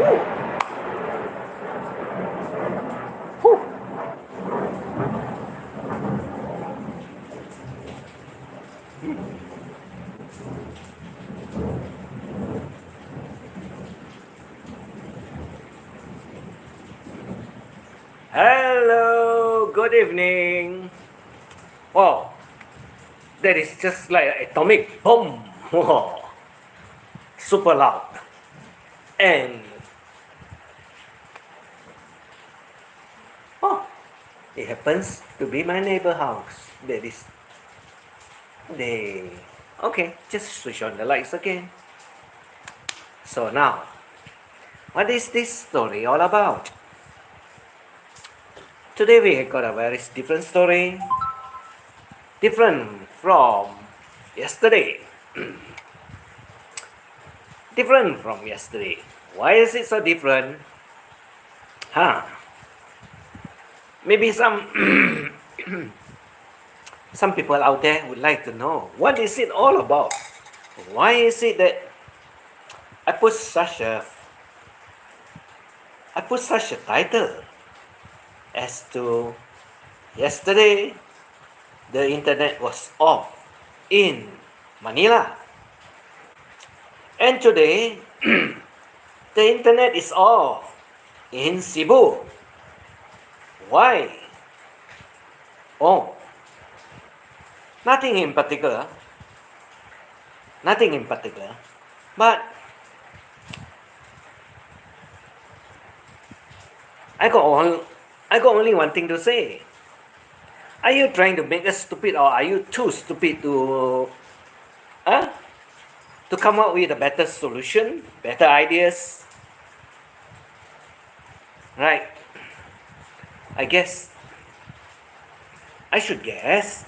Whew. Hello, good evening. Wow, that is just like an atomic bomb. Wow, super loud. And oh, it happens to be my neighbor house. That is they. Okay, just switch on the lights again. So now, what is this story all about? Today we got a very different story, different from yesterday. Different from yesterday. Why is it so different? Huh? Maybe some people out there would like to know what is it all about. Why is it that I put such a title as to yesterday the internet was off in Manila, and today the internet is off in Cebu. Why? Oh, nothing in particular. Nothing in particular. But I got only one thing to say. Are you trying to make us stupid, or are you too stupid uh, to come up with a better solution, better ideas? Right. I guess I should guess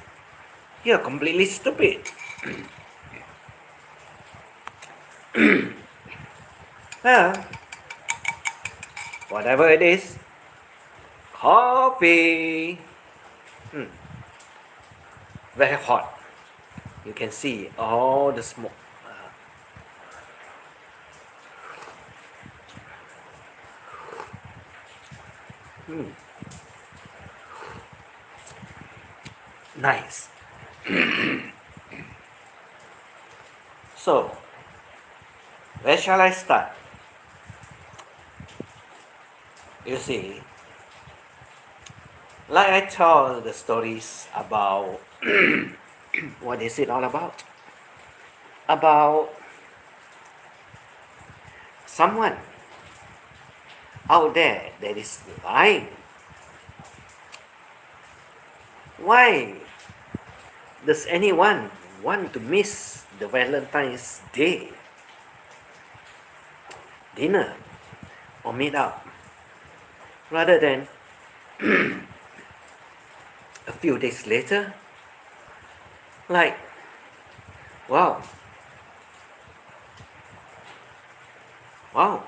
you're completely stupid. Well, whatever it is, coffee. Very hot. You can see all the smoke. Nice. So, where shall I start? You see, like I told the stories about what is it all about? About someone out there that is lying. Why does anyone want to miss the Valentine's Day dinner or meet up rather than a few days later? Like, wow, wow,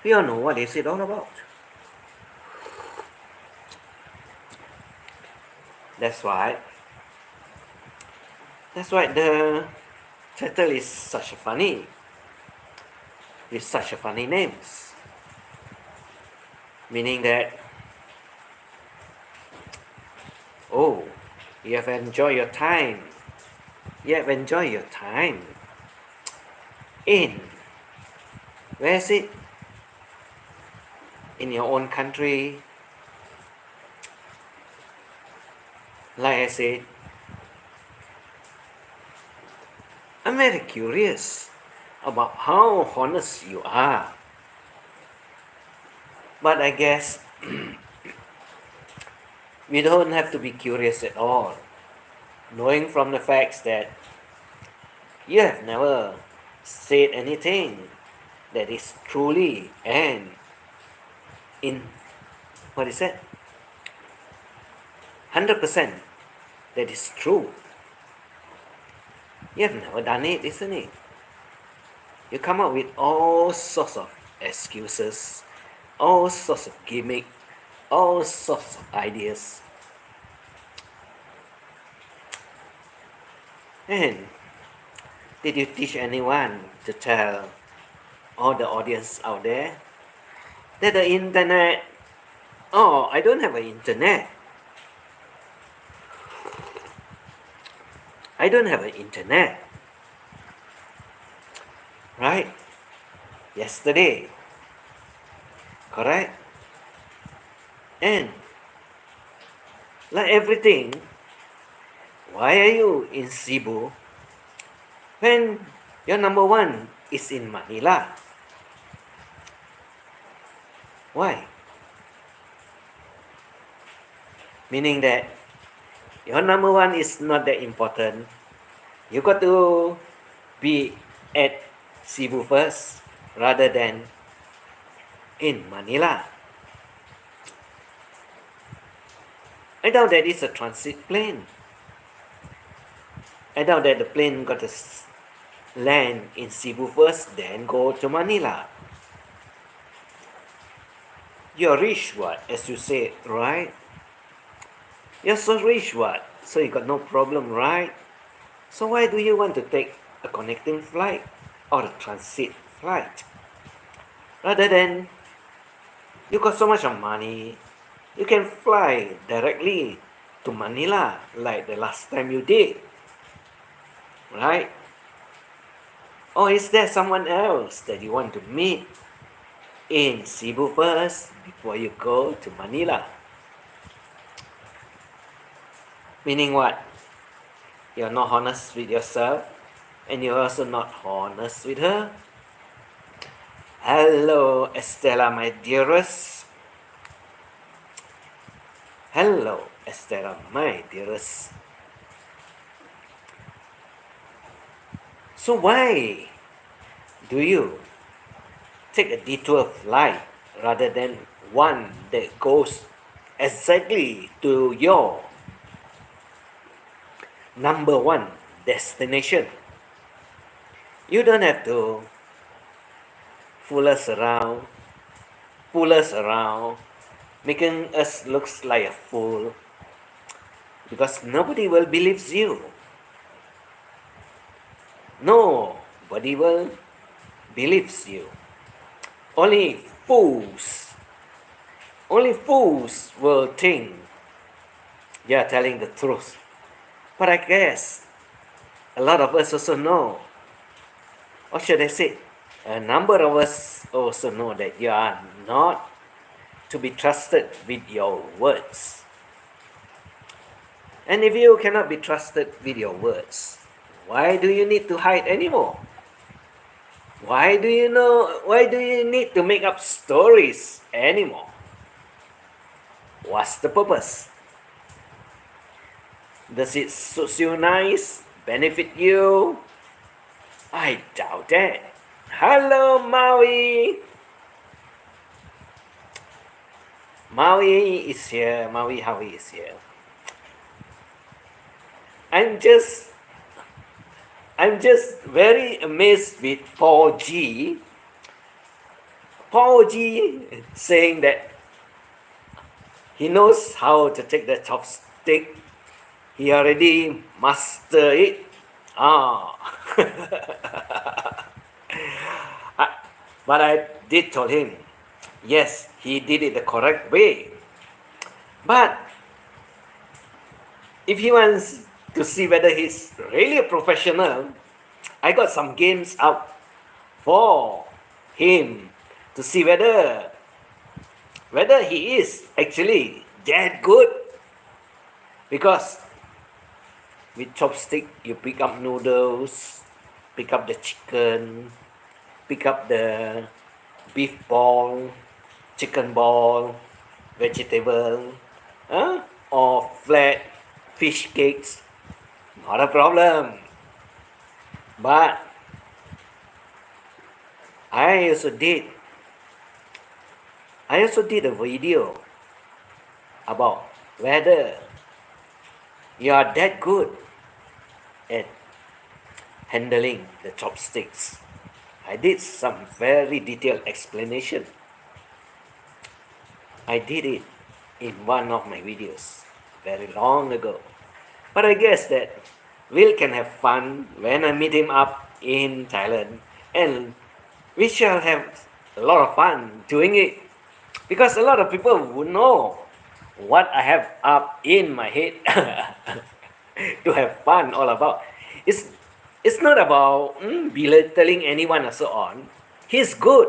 we all know what is it all about. That's why the title is such a funny, with such a funny names. Meaning that, oh, you have enjoyed your time. You have enjoyed your time in, where is it? In your own country. Like I said, I'm very curious about how honest you are. But I guess we don't have to be curious at all, knowing from the facts that you have never said anything that is truly and in, what is that? 100% that is true. You have never done it, isn't it? You come up with all sorts of excuses, all sorts of gimmick, all sorts of ideas. And did you teach anyone to tell all the audience out there that the internet, oh, I don't have an internet. I don't have an internet. Right? Yesterday. Correct? And like everything, why are you in Cebu when your number one is in Manila? Why? Meaning that your number one is not that important. You got to be at Cebu first rather than in Manila. I doubt that it's a transit plane. I doubt that the plane got to land in Cebu first, then go to Manila. You're rich, what? As you say, right? You're so rich, what? So you got no problem, right? So why do you want to take a connecting flight or a transit flight? Rather than you got so much of money, you can fly directly to Manila like the last time you did. Right? Or is there someone else that you want to meet in Cebu first before you go to Manila? Meaning what? You're not honest with yourself and you're also not honest with her. Hello, Estella, my dearest. Hello, Estella, my dearest. So why do you take a detour flight rather than one that goes exactly to your number one destination? You don't have to pull us around, making us look like a fool, because nobody will believe you. Nobody will believe you. Only fools will think you're telling the truth. But I guess a lot of us also know, or should I say, a number of us also know that you are not to be trusted with your words. And if you cannot be trusted with your words, why do you need to hide anymore? Why do you need to make up stories anymore? What's the purpose? Does it suit you nice? Benefit you? I doubt that. Hello, Maui. Maui is here. Maui Howie is here. I'm just very amazed with Paul G. Paul G saying that he knows how to take the chopstick. He already mastered it. But I did tell him, yes, he did it the correct way. But if he wants to see whether he's really a professional, I got some games out for him to see whether he is actually that good. Because with chopstick, you pick up noodles, pick up the chicken, pick up the beef ball, chicken ball, vegetable, or flat fish cakes. Not a problem. But I also did a video about whether you are that good at handling the chopsticks. I did some very detailed explanation. I did it in one of my videos very long ago. But I guess that Will can have fun when I meet him up in Thailand and we shall have a lot of fun doing it, because a lot of people would know what I have up in my head to have fun all about. It's it's not about belittling anyone and so on. He's good.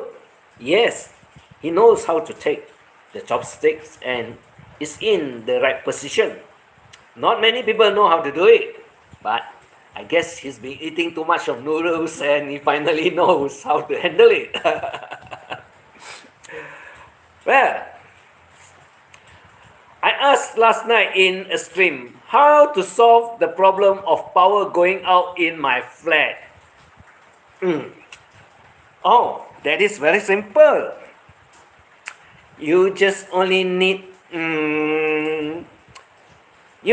Yes, he knows how to take the chopsticks and is in the right position. Not many people know how to do it, but I guess he's been eating too much of noodles and he finally knows how to handle it. Well, I asked last night in a stream how to solve the problem of power going out in my flat. Oh, that is very simple. You just only need. You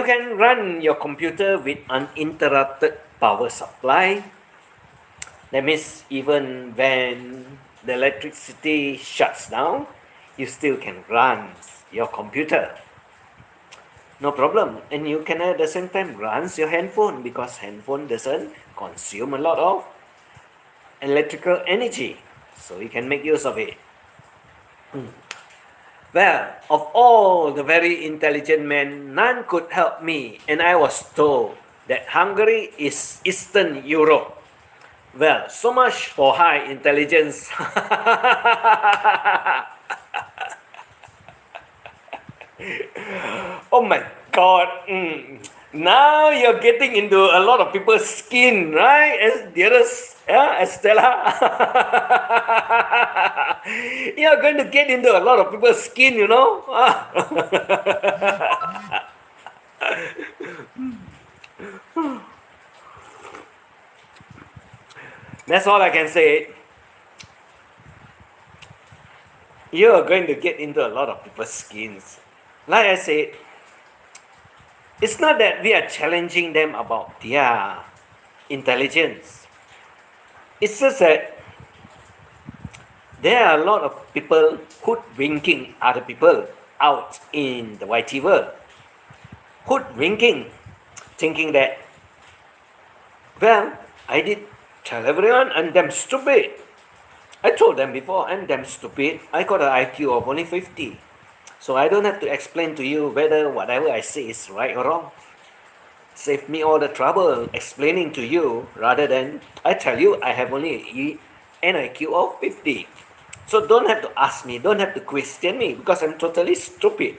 can run your computer with uninterrupted power supply. That means even when the electricity shuts down, you still can run your computer. No problem. And you can at the same time runs your handphone, because handphone doesn't consume a lot of electrical energy. So you can make use of it. Well, of all the very intelligent men, none could help me, and I was told that Hungary is Eastern Europe. Well, so much for high intelligence. Oh my God. Now you're getting into a lot of people's skin, right? As dearest, yeah, Estella. You're going to get into a lot of people's skin, you know. That's all I can say. You're going to get into a lot of people's skins. Like I said, it's not that we are challenging them about their intelligence. It's just that there are a lot of people hoodwinking other people out in the YT world. Hoodwinking, thinking that, well, I did tell everyone I'm damn stupid. I told them before, I'm damn stupid. I got an IQ of only 50. So I don't have to explain to you whether whatever I say is right or wrong. Save me all the trouble explaining to you, rather than I tell you I have only an IQ of 50. So don't have to ask me, don't have to question me, because I'm totally stupid.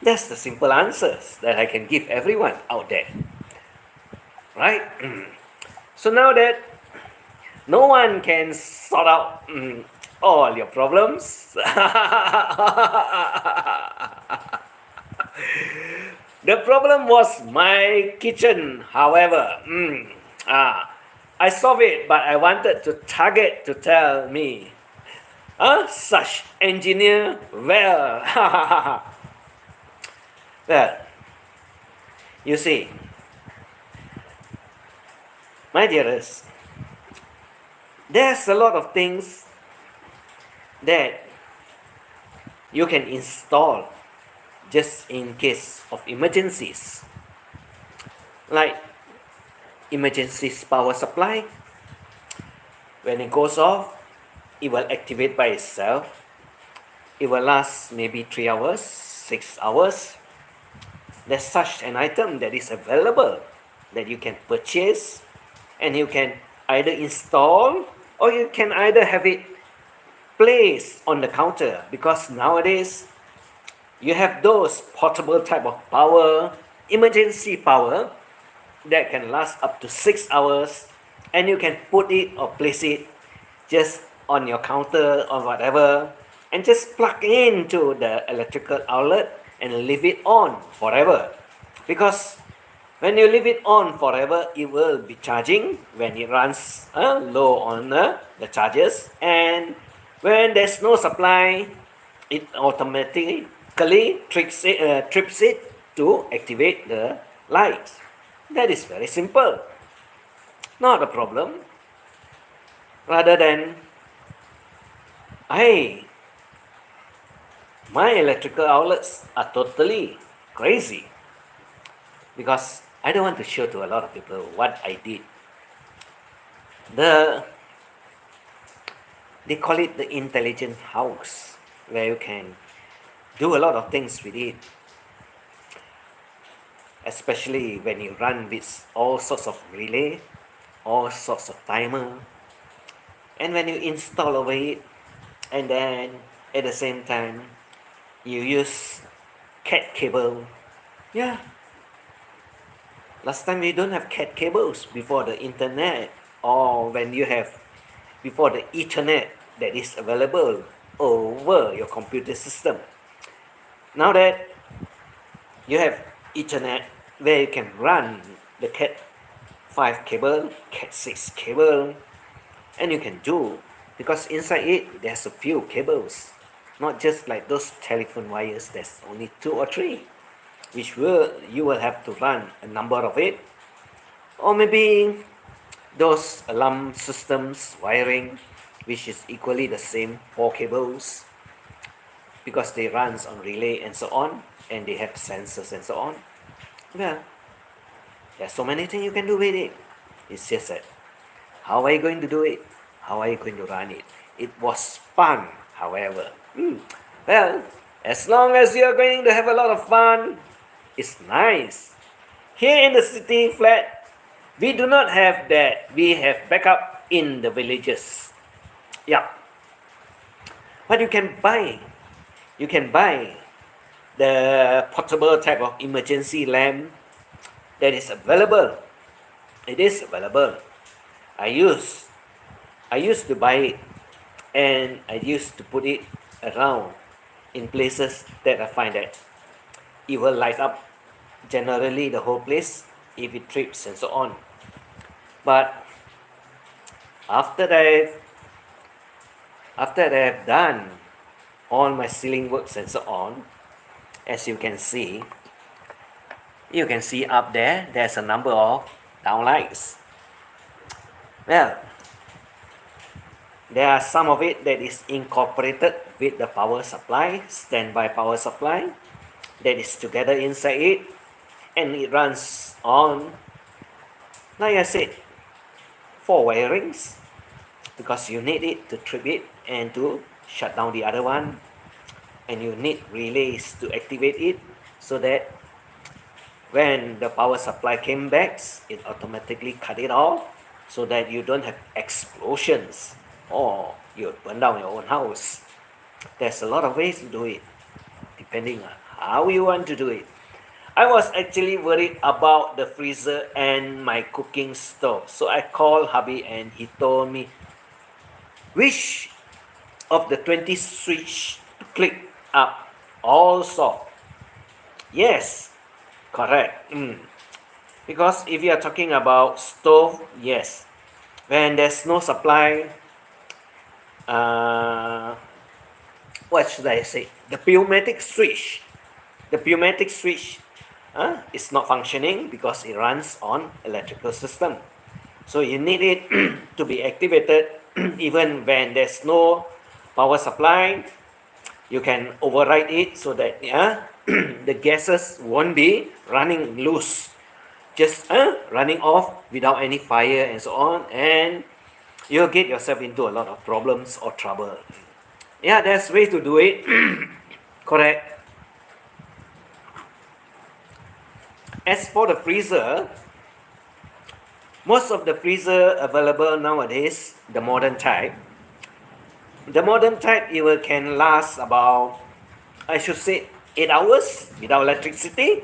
That's the simple answers that I can give everyone out there. Right? So now that no one can sort out all your problems, the problem was my kitchen, however. I solved it, but I wanted to target to tell me. Such engineer, well. Well, you see, my dearest, there's a lot of things that you can install just in case of emergencies, like emergency power supply. When it goes off, it will activate by itself. It will last maybe 3 hours, 6 hours. There's such an item that is available that you can purchase, and you can either install or you can either have it placed on the counter, because nowadays you have those portable type of power, emergency power, that can last up to 6 hours, and you can put it or place it just on your counter or whatever, and just plug into the electrical outlet and leave it on forever. Because when you leave it on forever, it will be charging when it runs low on the charges, and when there's no supply, it automatically trips it to activate the lights. That is very simple, not a problem. Rather than, my electrical outlets are totally crazy, because I don't want to show to a lot of people what I did. The They call it the intelligent house, where you can do a lot of things with it, especially when you run with all sorts of relay, all sorts of timer, and when you install over it, and then at the same time you use cat cable. Yeah, last time we don't have cat cables before the internet, or when you have before the ethernet that is available over your computer system. Now that you have ethernet where you can run the cat 5 cable, cat 6 cable, and you can do, because inside it there's a few cables, not just like those telephone wires. There's only 2 or 3, which will you will have to run a number of it, or maybe those alarm systems wiring, which is equally the same 4 cables, because they runs on relay and so on, and they have sensors and so on. Well, there's so many things you can do with it. It's just that how are you going to do it? How are you going to run it? It was fun, however. Well, as long as you're going to have a lot of fun, it's nice. Here in the city flat, we do not have that. We have backup in the villages. Yeah. But you can buy the portable type of emergency lamp that is available. It is available. I used to buy it, and I used to put it around in places that I find that it will light up generally the whole place if it trips and so on. But after that, after I have done all my ceiling works and so on, as you can see up there, there's a number of downlights. Well, there are some of it that is incorporated with the power supply, standby power supply, that is together inside it, and it runs on, like I said, 4 wirings, because you need it to trip it and to shut down the other one, and you need relays to activate it, so that when the power supply came back, it automatically cut it off, so that you don't have explosions or you burn down your own house. There's a lot of ways to do it, depending on how you want to do it. I was actually worried about the freezer and my cooking stove, so I called hubby and he told me which of the 20 switch to click up. Also, yes, correct. Because if you are talking about stove, yes, when there's no supply, what should I say? The pneumatic switch is not functioning because it runs on electrical system. So you need it to be activated even when there's no power supply. You can override it so that the gases won't be running loose, just running off without any fire and so on, and you'll get yourself into a lot of problems or trouble. Yeah, there's way to do it. Correct. As for the freezer, most of the freezer available nowadays, the modern type, it can last about, I should say, 8 hours without electricity.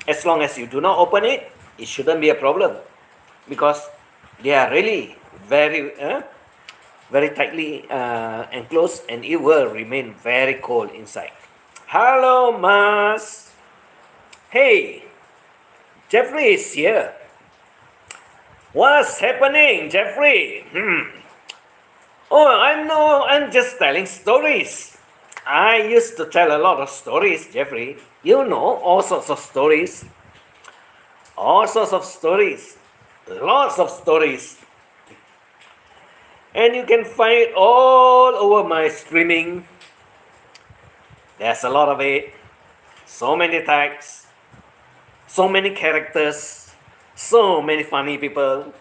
As long as you do not open it, it shouldn't be a problem, because they are really very tightly enclosed, and it will remain very cold inside. Hello, Mas. Hey, Jeffrey is here. What's happening, Jeffrey? Oh, I'm just telling stories. I used to tell a lot of stories, Jeffrey. You know, all sorts of stories. Lots of stories. And you can find it all over my streaming. There's a lot of it. So many types. So many characters. So many funny people.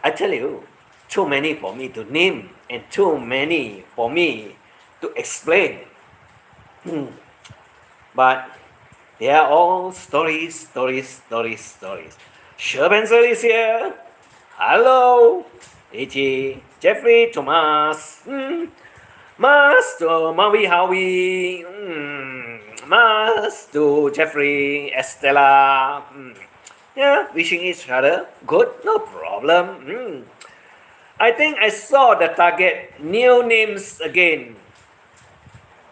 I tell you, too many for me to name and too many for me to explain. But they are all stories, stories, stories, stories. Sure Pencil is here. Hello. Ichi, Jeffrey, Thomas. Mas to Maui Howie. Mas to Jeffrey, Estella. Yeah, wishing each other good, no problem. I think I saw the target. New names again.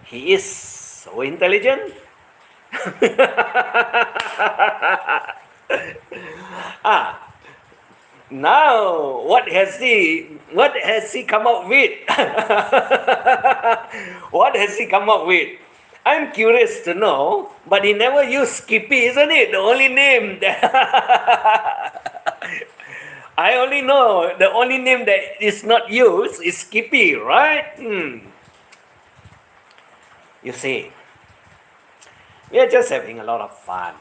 He is so intelligent. ah, now what has he come up with? What has he come up with? I'm curious to know, but he never used Skippy, isn't it? The only name that I only know the only name that is not used is Skippy, right? You see, we are just having a lot of fun.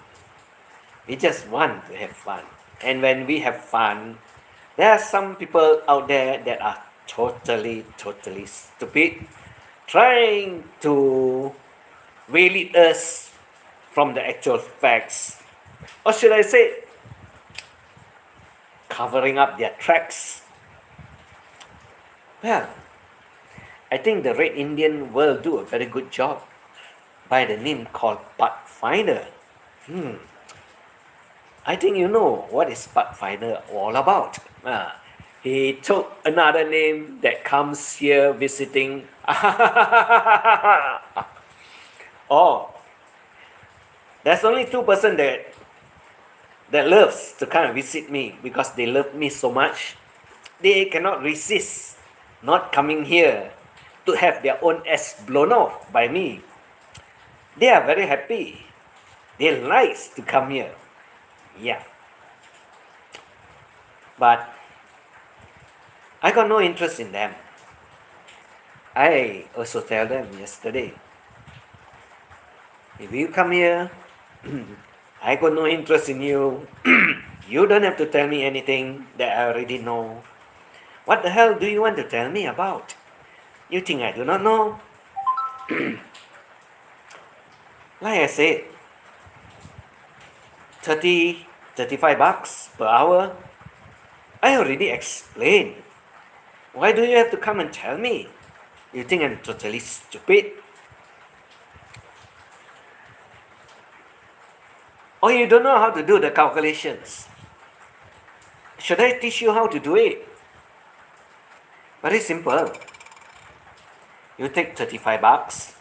We just want to have fun. And when we have fun, there are some people out there that are totally, totally stupid, trying to lead us from the actual facts. Or should I say, covering up their tracks. Well, I think the Red Indian will do a very good job by the name called Pathfinder. I think you know what is Pathfinder all about. He took another name that comes here visiting. Oh, there's only 2% that loves to come and visit me because they love me so much. They cannot resist not coming here to have their own ass blown off by me. They are very happy. They like to come here. Yeah. But I got no interest in them. I also tell them yesterday, if you come here, I got no interest in you. You don't have to tell me anything that I already know. What the hell do you want to tell me about? You think I do not know? Like I said, 35 bucks per hour. I already explained. Why do you have to come and tell me? You think I'm totally stupid? Or you don't know how to do the calculations? Should I teach you how to do it? Very simple. You take 35 bucks.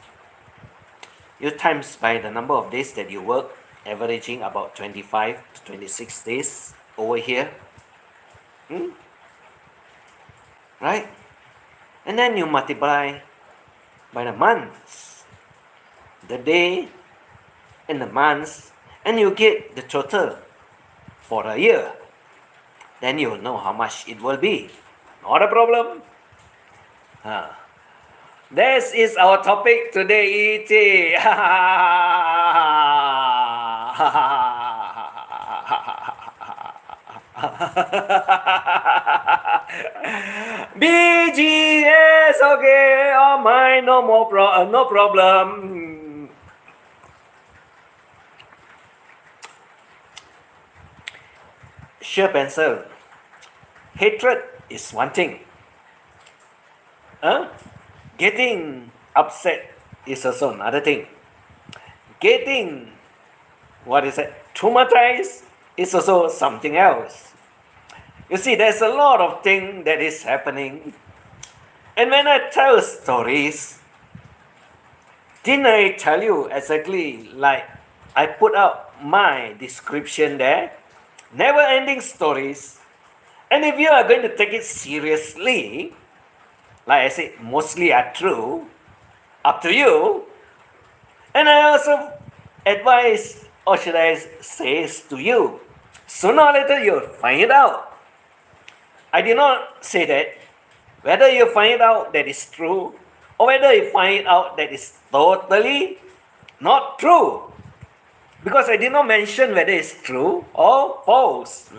You times by the number of days that you work, averaging about 25 to 26 days over here. Right? And then you multiply by the months, the day and the months, and you get the total for a year. Then you will know how much it will be. Not a problem. This is our topic today, E.T. BGS, okay, oh my, no problem. Sure Pencil, hatred is one thing. Getting upset is also another thing. Getting, traumatized is also something else. You see, there's a lot of things that is happening. And when I tell stories, didn't I tell you exactly like I put out my description there? Never-ending stories. And if you are going to take it seriously, like I said, mostly are true, up to you. And I also advise, or should I say to you, sooner or later you'll find it out. I did not say that. Whether you find out that is true, or whether you find out that is totally not true. Because I did not mention whether it's true or false.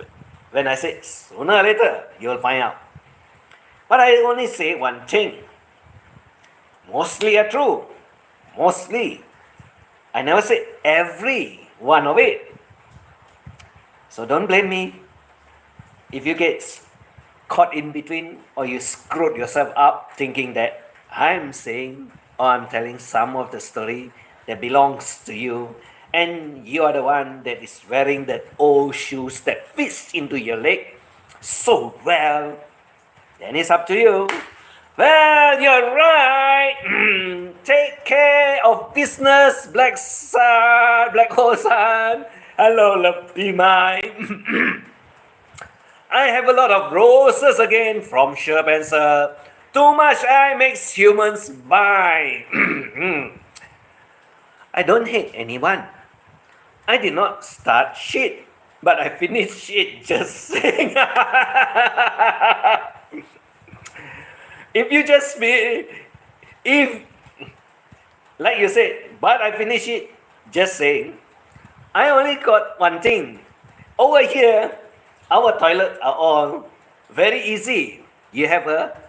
When I said sooner or later, you will find out. But I only say one thing. Mostly are true. Mostly. I never say every one of it. So don't blame me if you get caught in between or you screwed yourself up thinking that I'm saying or I'm telling some of the story that belongs to you and you are the one that is wearing that old shoes that fits into your leg so well, then it's up to you. Well, you're right. Take care of business, Black Sun, Black Hole Sun. Hello, lovely mine. I have a lot of roses again from Sherp and Sir. Too much I makes humans buy. I don't hate anyone. I did not start shit, but I finished shit just saying. If you just be, if, like you said, but I finish it just saying, I only got one thing. Over here, our toilets are all very easy. You have a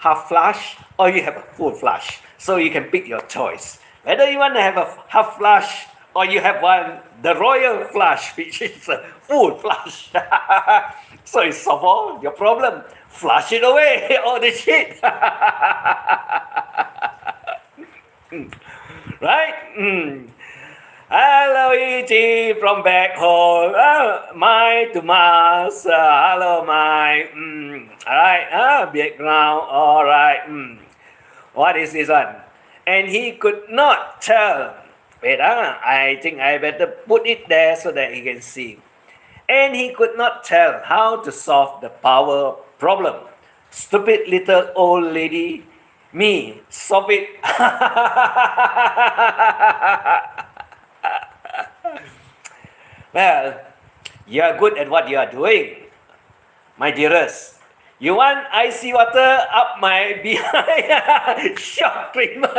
half flush or you have a full flush. So you can pick your choice. Whether you want to have a half flush or you have one, the royal flush, which is a full flush. So it solves all your problem. Flush it away, all the shit. Right? Hello, E.T. from back home. My to Mars. Hello, my. Alright, background. Alright. What is this one? And he could not tell. Wait, I think I better put it there so that he can see. And he could not tell how to solve the power problem. Stupid little old lady. Me, solve it. Well, you are good at what you are doing, my dearest. You want icy water up my behind? Shock treatment.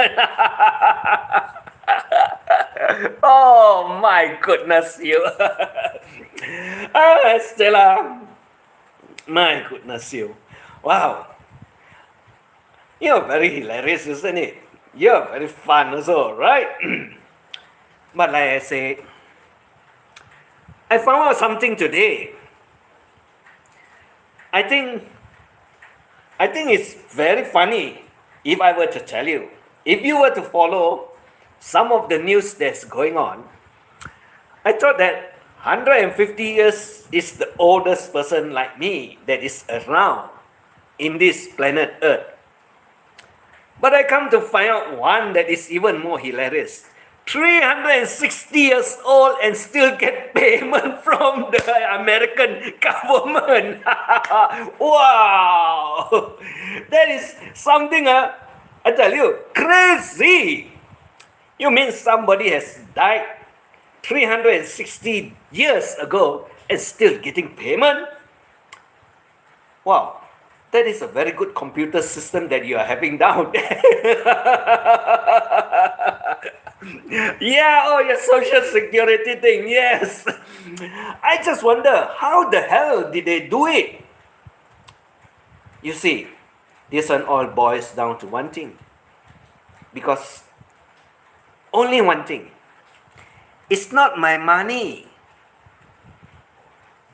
Oh my goodness, you. Stella. My goodness, you. Wow. You're very hilarious, isn't it? You're very fun also, right? But like I say, I found out something today. I think it's very funny if I were to tell you. If you were to follow some of the news that's going on, I thought that 150 years is the oldest person like me that is around in this planet Earth. But I come to find out one that is even more hilarious. 360 years old and still get payment from the American government. Wow! That is something, I tell you, crazy. You mean somebody has died 360 years ago and still getting payment? Wow. That is a very good computer system that you are having down there. Yeah, oh, your social security thing, yes. I just wonder, how the hell did they do it? You see, this one all boils down to one thing. Because only one thing. It's not my money.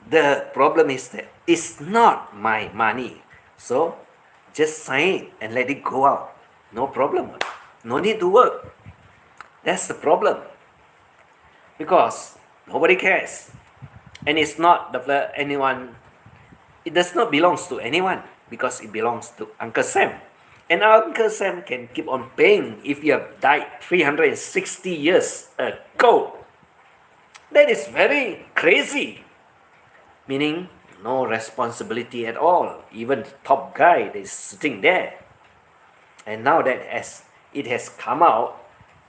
The problem is that it's not my money. So, just sign it and let it go out. No problem. No need to work. That's the problem. Because nobody cares. And it's not anyone. It does not belong to anyone. Because it belongs to Uncle Sam. And Uncle Sam can keep on paying if you have died 360 years ago. That is very crazy. Meaning, no responsibility at all. Even the top guy that is sitting there. And now that it has come out,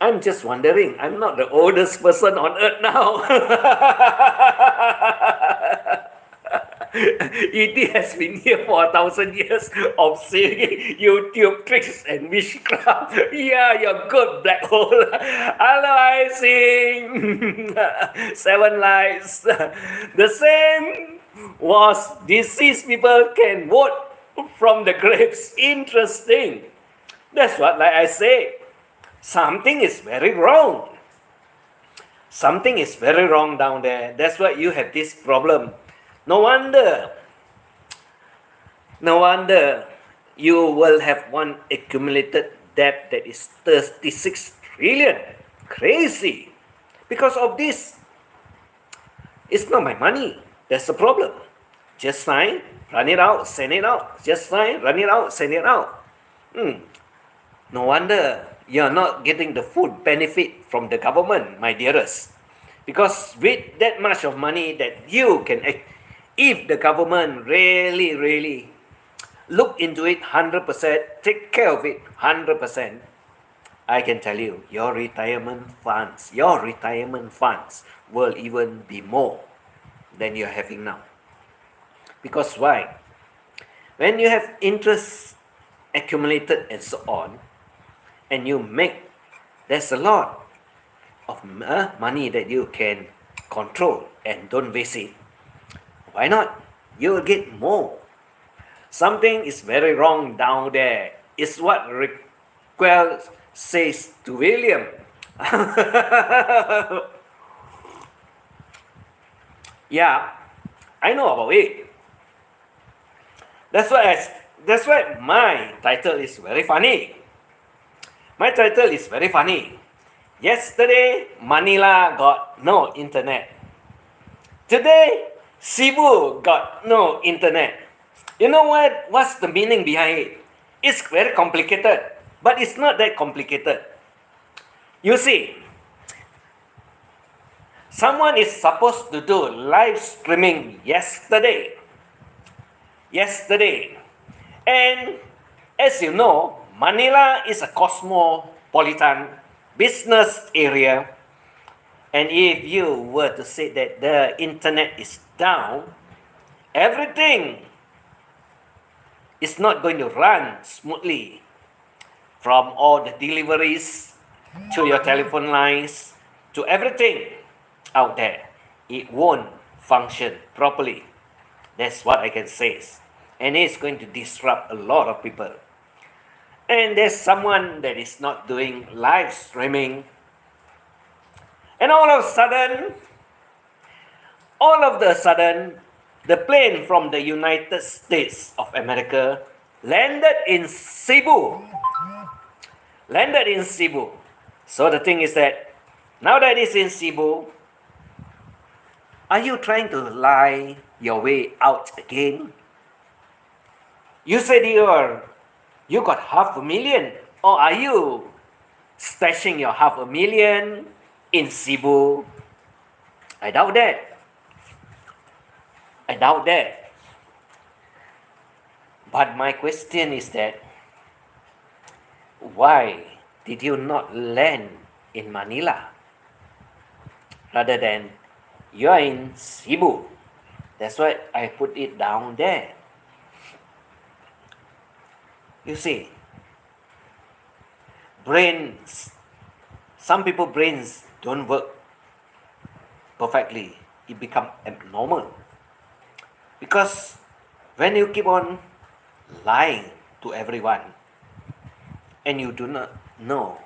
I'm just wondering, I'm not the oldest person on earth now. E.T. has been here for 1,000 years of seeing YouTube tricks and witchcraft. Yeah, you're good, black hole. Hello, I sing. 7 lives. The same was deceased people can vote from the grapes. Interesting. That's what, like I say, something is very wrong. Something is very wrong down there. That's why you have this problem. No wonder. No wonder you will have one accumulated debt that is 36 trillion. Crazy. Because of this, it's not my money. That's the problem. Just sign, run it out, send it out. Just sign, run it out, send it out. No wonder you're not getting the full benefit from the government, my dearest. Because with that much of money that you can, if the government really look into it 100%, take care of it 100%, I can tell you, your retirement funds will even be more than you're having now. Because why? When you have interest accumulated and so on, and you make, there's a lot of money that you can control and don't waste it. Why not? You will get more. Something is very wrong down there. It's what Raquel says to William. Yeah, I know about it. That's why my title is very funny. My title is very funny. Yesterday, Manila got no internet. Today, Cebu got no internet. You know what? What's the meaning behind it? It's very complicated, but it's not that complicated. You see, someone is supposed to do live streaming yesterday. And as you know, Manila is a cosmopolitan business area. And if you were to say that the internet is down, everything is not going to run smoothly. From all the deliveries to your telephone lines to everything out there, it won't function properly. That's what I can say. And it's going to disrupt a lot of people. And there's someone that is not doing live streaming. And all of a sudden, the plane from the United States of America landed in Cebu. So the thing is that, now that it's in Cebu, are you trying to lie your way out again? You said you got 500,000, or are you stashing your 500,000 in Cebu? I doubt that. But my question is that, why did you not land in Manila rather than you are in Cebu? That's why I put it down there. You see, some people brains don't work perfectly. It becomes abnormal. Because when you keep on lying to everyone, and you do not know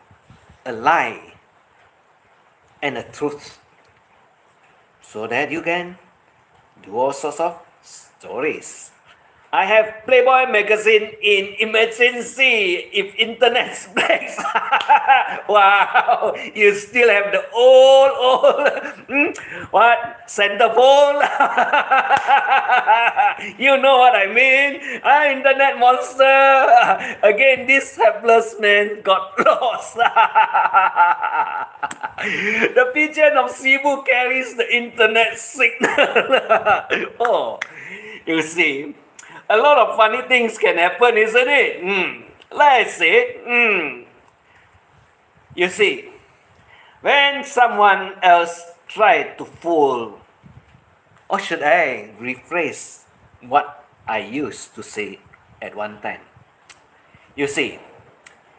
a lie and a truth, so that you can do all sorts of stories. I have Playboy magazine in emergency if internet breaks. Wow, you still have the old centerfold. You know what I mean? Internet monster. Again, this helpless man got lost. The pigeon of Cebu carries the internet signal. Oh, you see, a lot of funny things can happen, isn't it? Like I said, you see, when someone else tried to fool, or should I rephrase what I used to say at one time? You see,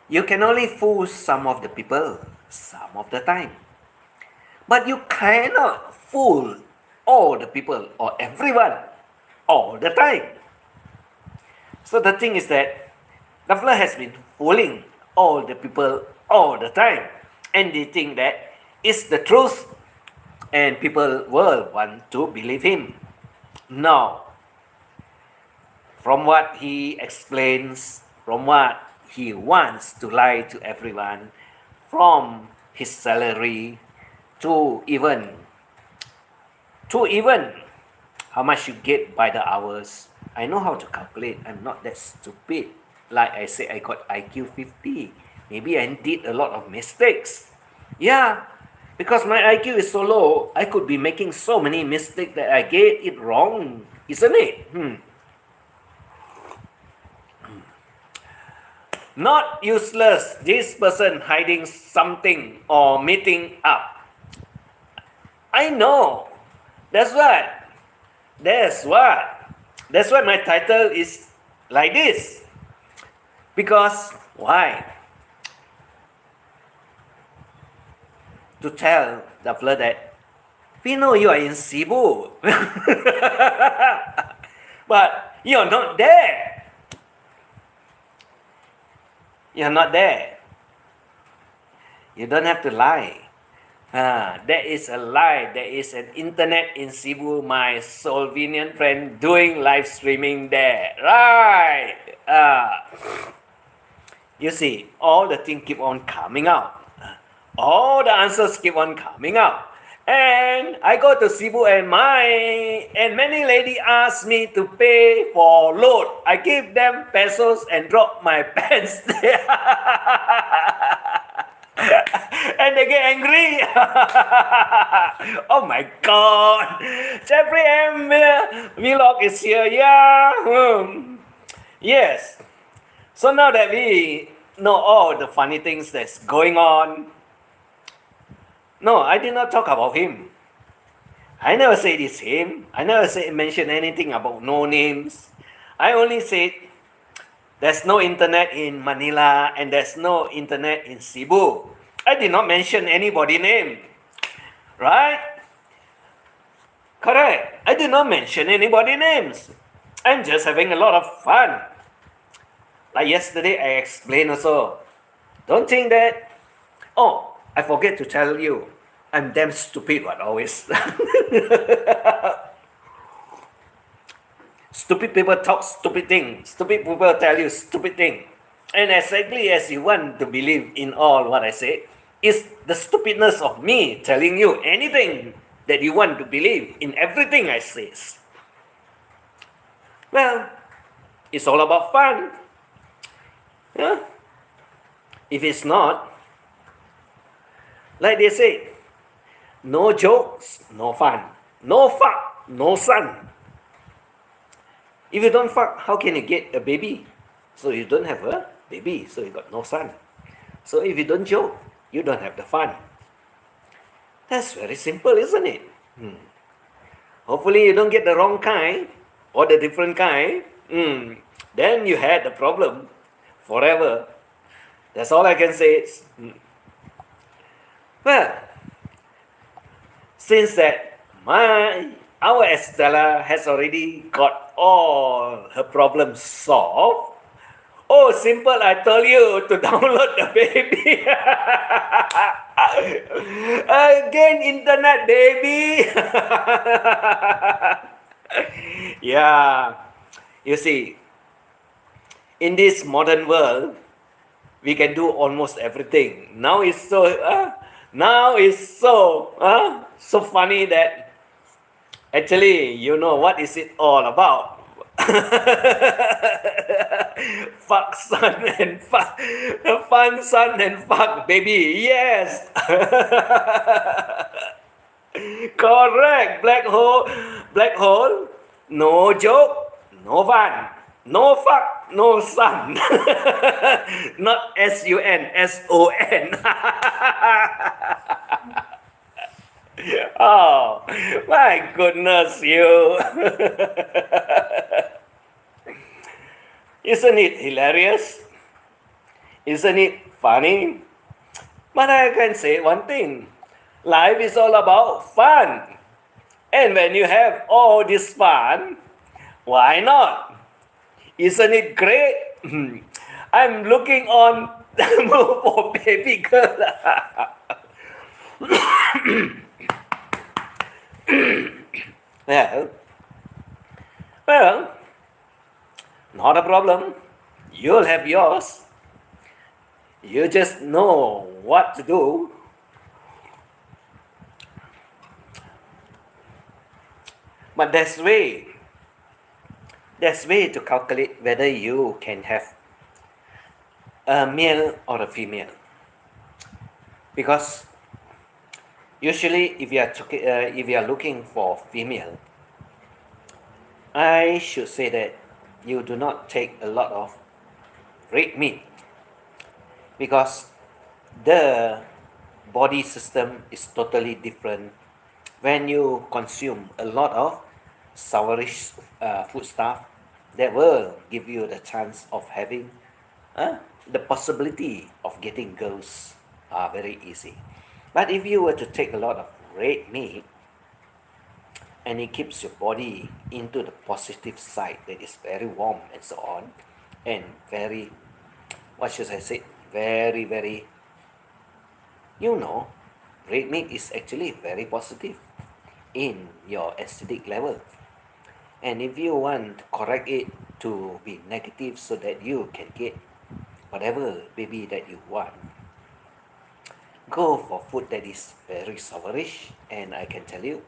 you can only fool some of the people some of the time, but you cannot fool all the people or everyone all the time. So the thing is that the fella has been fooling all the people all the time, and they think that it's the truth, and people will want to believe him. Now, from what he explains, from what he wants to lie to everyone, from his salary to even how much you get by the hours. I know how to calculate. I'm not that stupid. Like I said, I got IQ 50. Maybe I did a lot of mistakes. Yeah, because my IQ is so low, I could be making so many mistakes that I get it wrong, isn't it? Not useless, this person hiding something or meeting up. I know. That's what. That's what. That's why my title is like this. Because why? To tell the fella that we know you are in Cebu, but you're not there. You're not there. You don't have to lie. There is a lie. There is an internet in Cebu, my Slovenian friend doing live streaming there. Right. You see, all the things keep on coming out. All the answers keep on coming out. And I go to Cebu and many lady ask me to pay for load. I give them pesos and drop my pants there. And they get angry. Oh my God. Jeffrey M. Vlog is here. Yeah. Yes. So now that we know all the funny things that's going on, no, I did not talk about him. I never said it's him. I never mentioned anything about no names. I only said there's no internet in Manila and there's no internet in Cebu. I did not mention anybody's name. Right? Correct. I did not mention anybody's names. I'm just having a lot of fun. Like yesterday, I explained also. Don't think that, oh, I forget to tell you, I'm damn stupid, what always. Stupid people talk stupid things. Stupid people tell you stupid things. And exactly as you want to believe in all what I say, is the stupidness of me telling you anything that you want to believe in everything I say. Well, it's all about fun. Yeah? If it's not, like they say, no jokes, no fun. No fuck, no son. If you don't fuck, how can you get a baby? So you don't have a baby, so you got no son. So if you don't joke, you don't have the fun. That's very simple, isn't it? Hopefully you don't get the wrong kind or the different kind. Then you had the problem forever. That's all I can say. Well, since that our Estella has already got all her problems solved. Oh, simple, I told you to download the baby. Again, internet, baby. Yeah, you see, in this modern world, we can do almost everything. Now it's so funny that actually, you know what is it all about? Fuck son and fuck, fun son and fuck baby. Yes. Correct. Black hole. No joke. No fun. No fuck. No son. Not SUN. SON. Oh, my goodness, you. Isn't it hilarious? Isn't it funny? But I can say one thing. Life is all about fun. And when you have all this fun, why not? Isn't it great? I'm looking on for baby girl. well, well, not a problem. You'll have yours. You just know what to do. But there's way to calculate whether you can have a male or a female. Because usually if you are looking for female, I should say that you do not take a lot of red meat because the body system is totally different when you consume a lot of sourish food stuff that will give you the chance of having the possibility of getting girls are very easy. But if you were to take a lot of red meat and it keeps your body into the positive side that is very warm and so on and very, what should I say, very, red meat is actually very positive in your acidic level. And if you want to correct it to be negative so that you can get whatever baby that you want, go for food that is very sourish, and I can tell you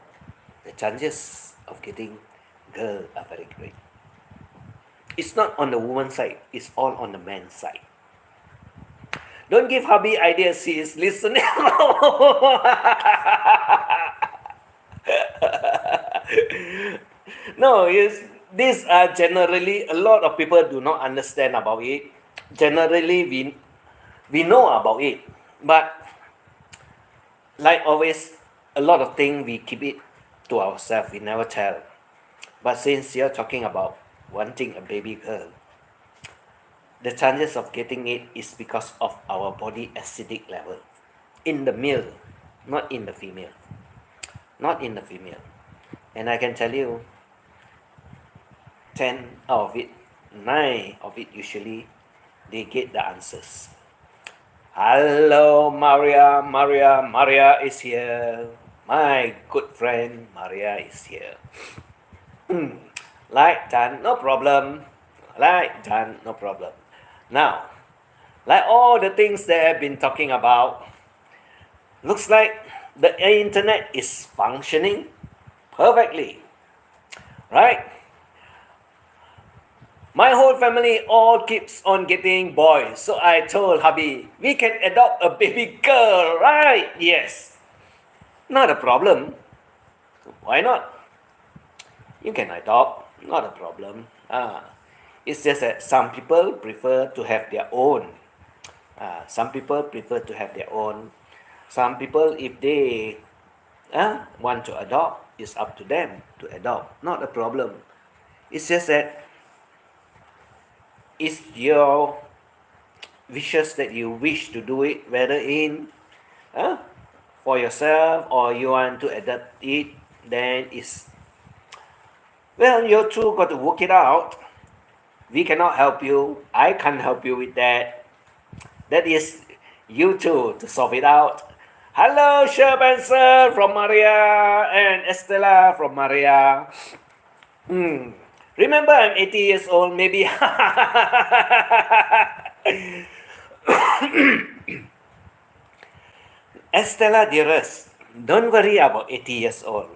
the chances of getting girl are very great. It's not on the woman's side, it's all on the man's side. Don't give hubby ideas, he is listening. No, yes, these are generally, a lot of people do not understand about it. Generally, we know about it, but like always, a lot of things we keep it to ourselves, we never tell. But since you're talking about wanting a baby girl, the chances of getting it is because of our body acidic level in the male, not in the female. Not in the female. And I can tell you, 10 out of it, 9 of it usually, they get the answers. Hello, Maria. Maria is here. My good friend, Maria is here. Like done, no problem. Like done, no problem. Now, like all the things that I've been talking about, looks like the internet is functioning perfectly, right? My whole family all keeps on getting boys, so I told hubby, we can adopt a baby girl, right? Yes. Not a problem. Why not? You can adopt, not a problem. It's just that some people prefer to have their own. Some people prefer to have their own. Some people, if they want to adopt, it's up to them to adopt, not a problem. It's just that it's your wishes that you wish to do it, whether in for yourself or you want to adopt it, then it's, well, you two got to work it out. We cannot help you. I can't help you with that. That is you two to solve it out. Hello, Sherbenson from Maria and Estella from Maria. Remember, I'm 80 years old, maybe. Estella, dearest, don't worry about 80 years old.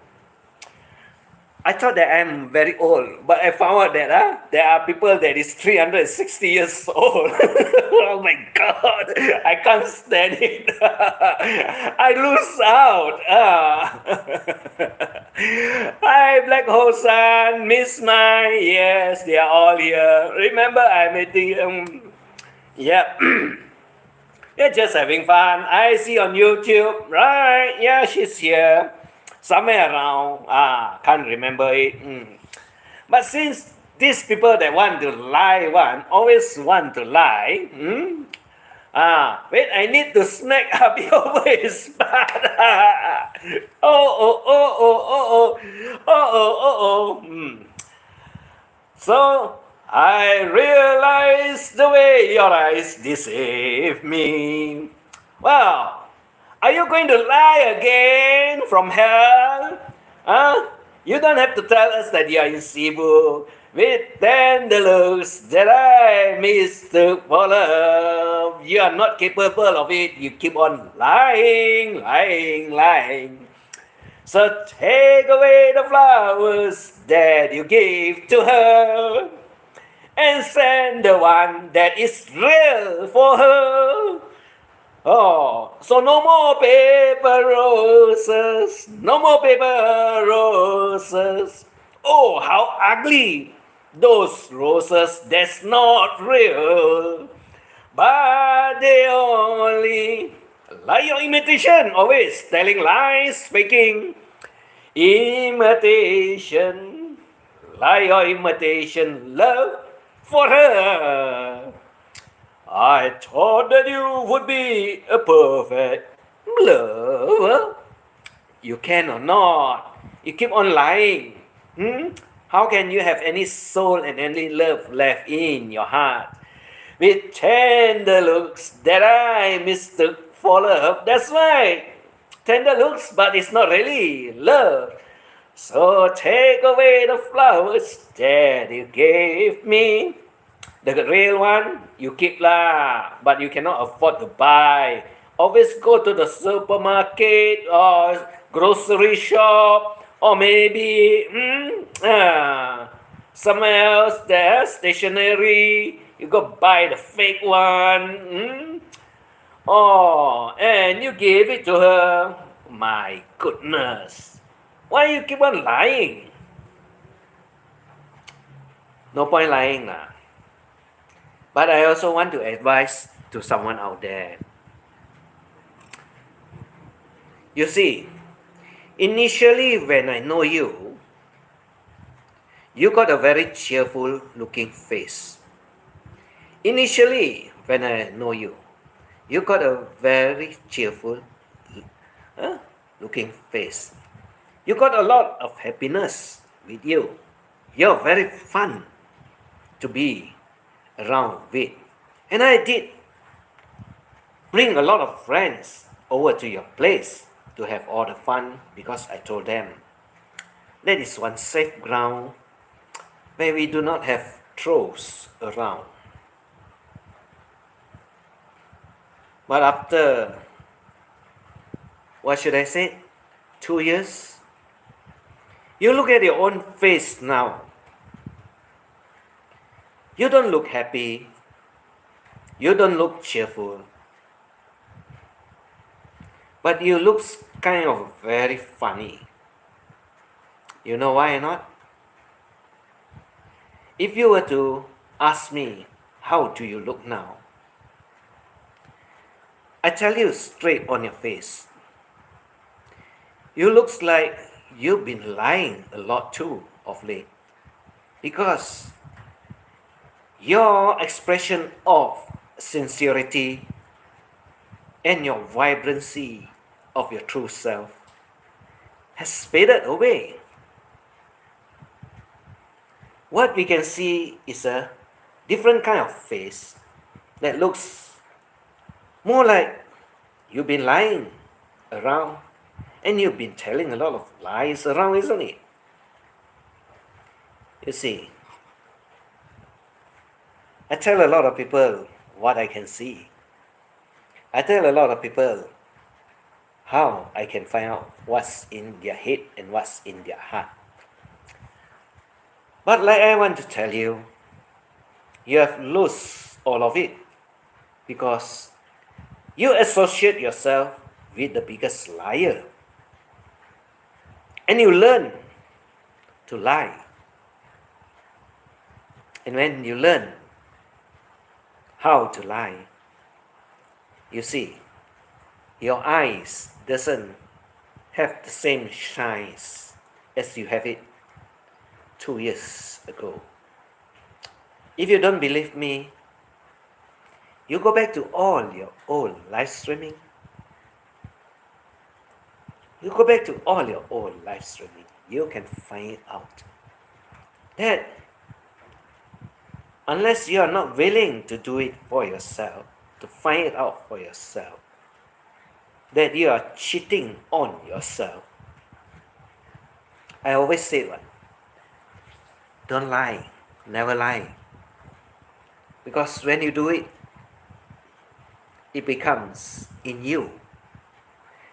I thought that I'm very old, but I found out that there are people that is 360 years old. Oh my God, I can't stand it. I lose out. Hi, Black Hosan, Miss Mai, yes, they are all here. Remember, I'm at the, yeah. You're just having fun. I see on YouTube, right? Yeah, she's here. Somewhere around, can't remember it. But since these people that want to lie always want to lie, wait, I need to smack hubby over his butt. Oh. So, I realize the way your eyes deceive me. Well, are you going to lie again from hell? Huh? You don't have to tell us that you are in Cebu with tender looks that I mistook for love. You are not capable of it. You keep on lying, lying, lying. So take away the flowers that you gave to her and send the one that is real for her. Oh, so no more paper roses, no more paper roses. Oh, how ugly those roses that's not real, but they only like your imitation, always telling lies, faking imitation, like your imitation love for her. I thought that you would be a perfect lover. You can or not. You keep on lying. How can you have any soul and any love left in your heart? With tender looks that I mistook for love. That's right. Tender looks, but it's not really love. So take away the flowers that you gave me. The real one, you keep lah, but you cannot afford to buy. Always go to the supermarket or grocery shop or maybe somewhere else there, stationery. You go buy the fake one. Oh, and you give it to her. My goodness. Why you keep on lying? No point lying lah. But I also want to advise to someone out there. You see, initially when I know you, you got a very cheerful looking face. Initially when I know you, you got a very cheerful looking face. You got a lot of happiness with you. You're very fun to be around with. And I did bring a lot of friends over to your place to have all the fun because I told them that is one safe ground where we do not have trolls around. But after, what should I say, 2 years, you look at your own face now. You don't look happy. You don't look cheerful. But you look kind of very funny. You know why or not? If you were to ask me, how do you look now? I tell you straight on your face. You looks like you've been lying a lot too of late. Because your expression of sincerity and your vibrancy of your true self has faded away. What we can see is a different kind of face that looks more like you've been lying around and you've been telling a lot of lies around, isn't it? You see, I tell a lot of people what I can see. I tell a lot of people how I can find out what's in their head and what's in their heart. But like I want to tell you, you have lost all of it because you associate yourself with the biggest liar. And you learn to lie. And when you learn how to lie, you see, your eyes doesn't have the same shines as you have it 2 years ago. If you don't believe me, you go back to all your old live streaming. You go back to all your old live streaming. You can find out that unless you are not willing to do it for yourself, to find it out for yourself, that you are cheating on yourself. I always say one, don't lie, never lie. Because when you do it, it becomes in you.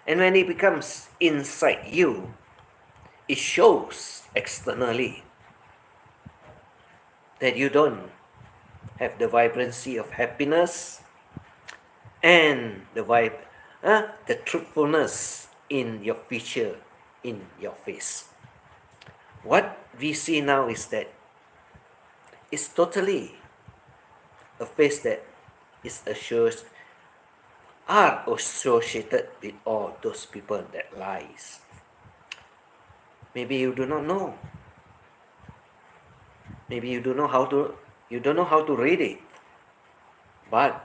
And when it becomes inside you, it shows externally that you don't have the vibrancy of happiness and the truthfulness in your feature, in your face. What we see now is that it's totally a face that is are associated with all those people that lies. Maybe you do not know. Maybe you don't know how to read it. But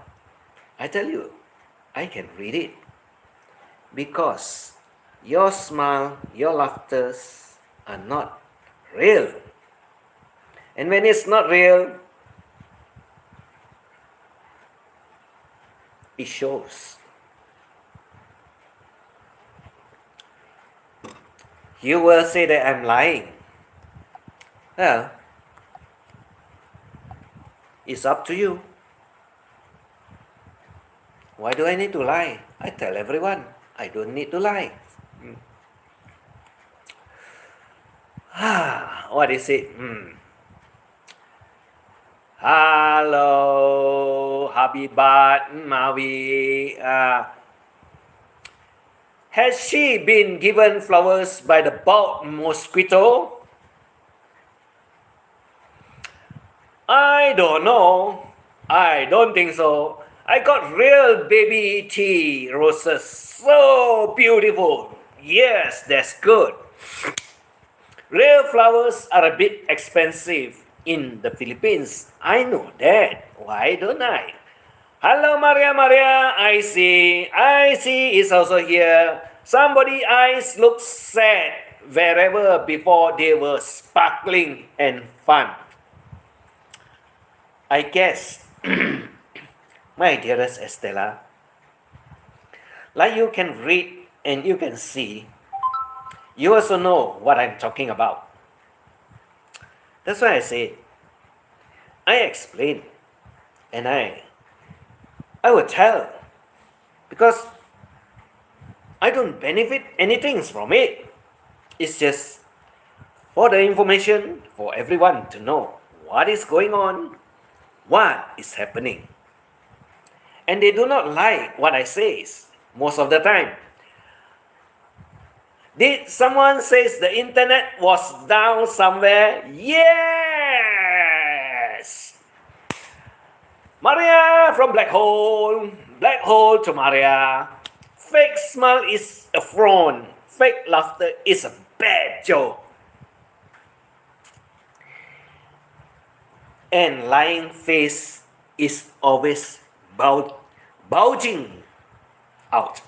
I tell you, I can read it. Because your smile, your laughter are not real. And when it's not real, it shows. You will say that I'm lying. Well, it's up to you. Why do I need to lie? I tell everyone, I don't need to lie. What is it? Hello, Habibat Mawi. Has she been given flowers by the bald mosquito? I don't know. I don't think so. I got real baby tea roses. So beautiful. Yes, that's good. Real flowers are a bit expensive in the Philippines. I know that. Why don't I? Hello, Maria. I see is also here. Somebody eyes look sad wherever before they were sparkling and fun. I guess, my dearest Estella, like you can read and you can see, you also know what I'm talking about. That's why I say, I explain and I will tell, because I don't benefit anything from it. It's just for the information for everyone to know what is going on, what is happening. And they do not like what I say most of the time. Did someone says the internet was down somewhere? Yes! Maria from Black Hole to Maria. Fake smile is a frown. Fake laughter is a bad joke. And lying face is always bulging out.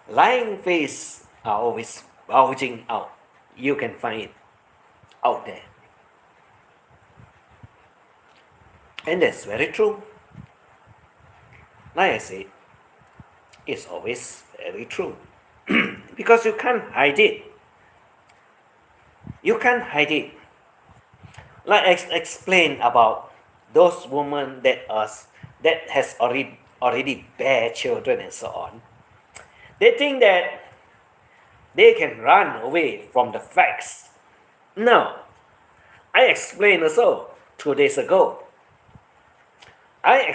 Lying face are always bulging out. You can find it out there. And that's very true. Like I said, it's always very true. Because you can't hide it. You can't hide it. Like I explained about those women that has already bear children and so on. They think that they can run away from the facts. No. I explained also 2 days ago. And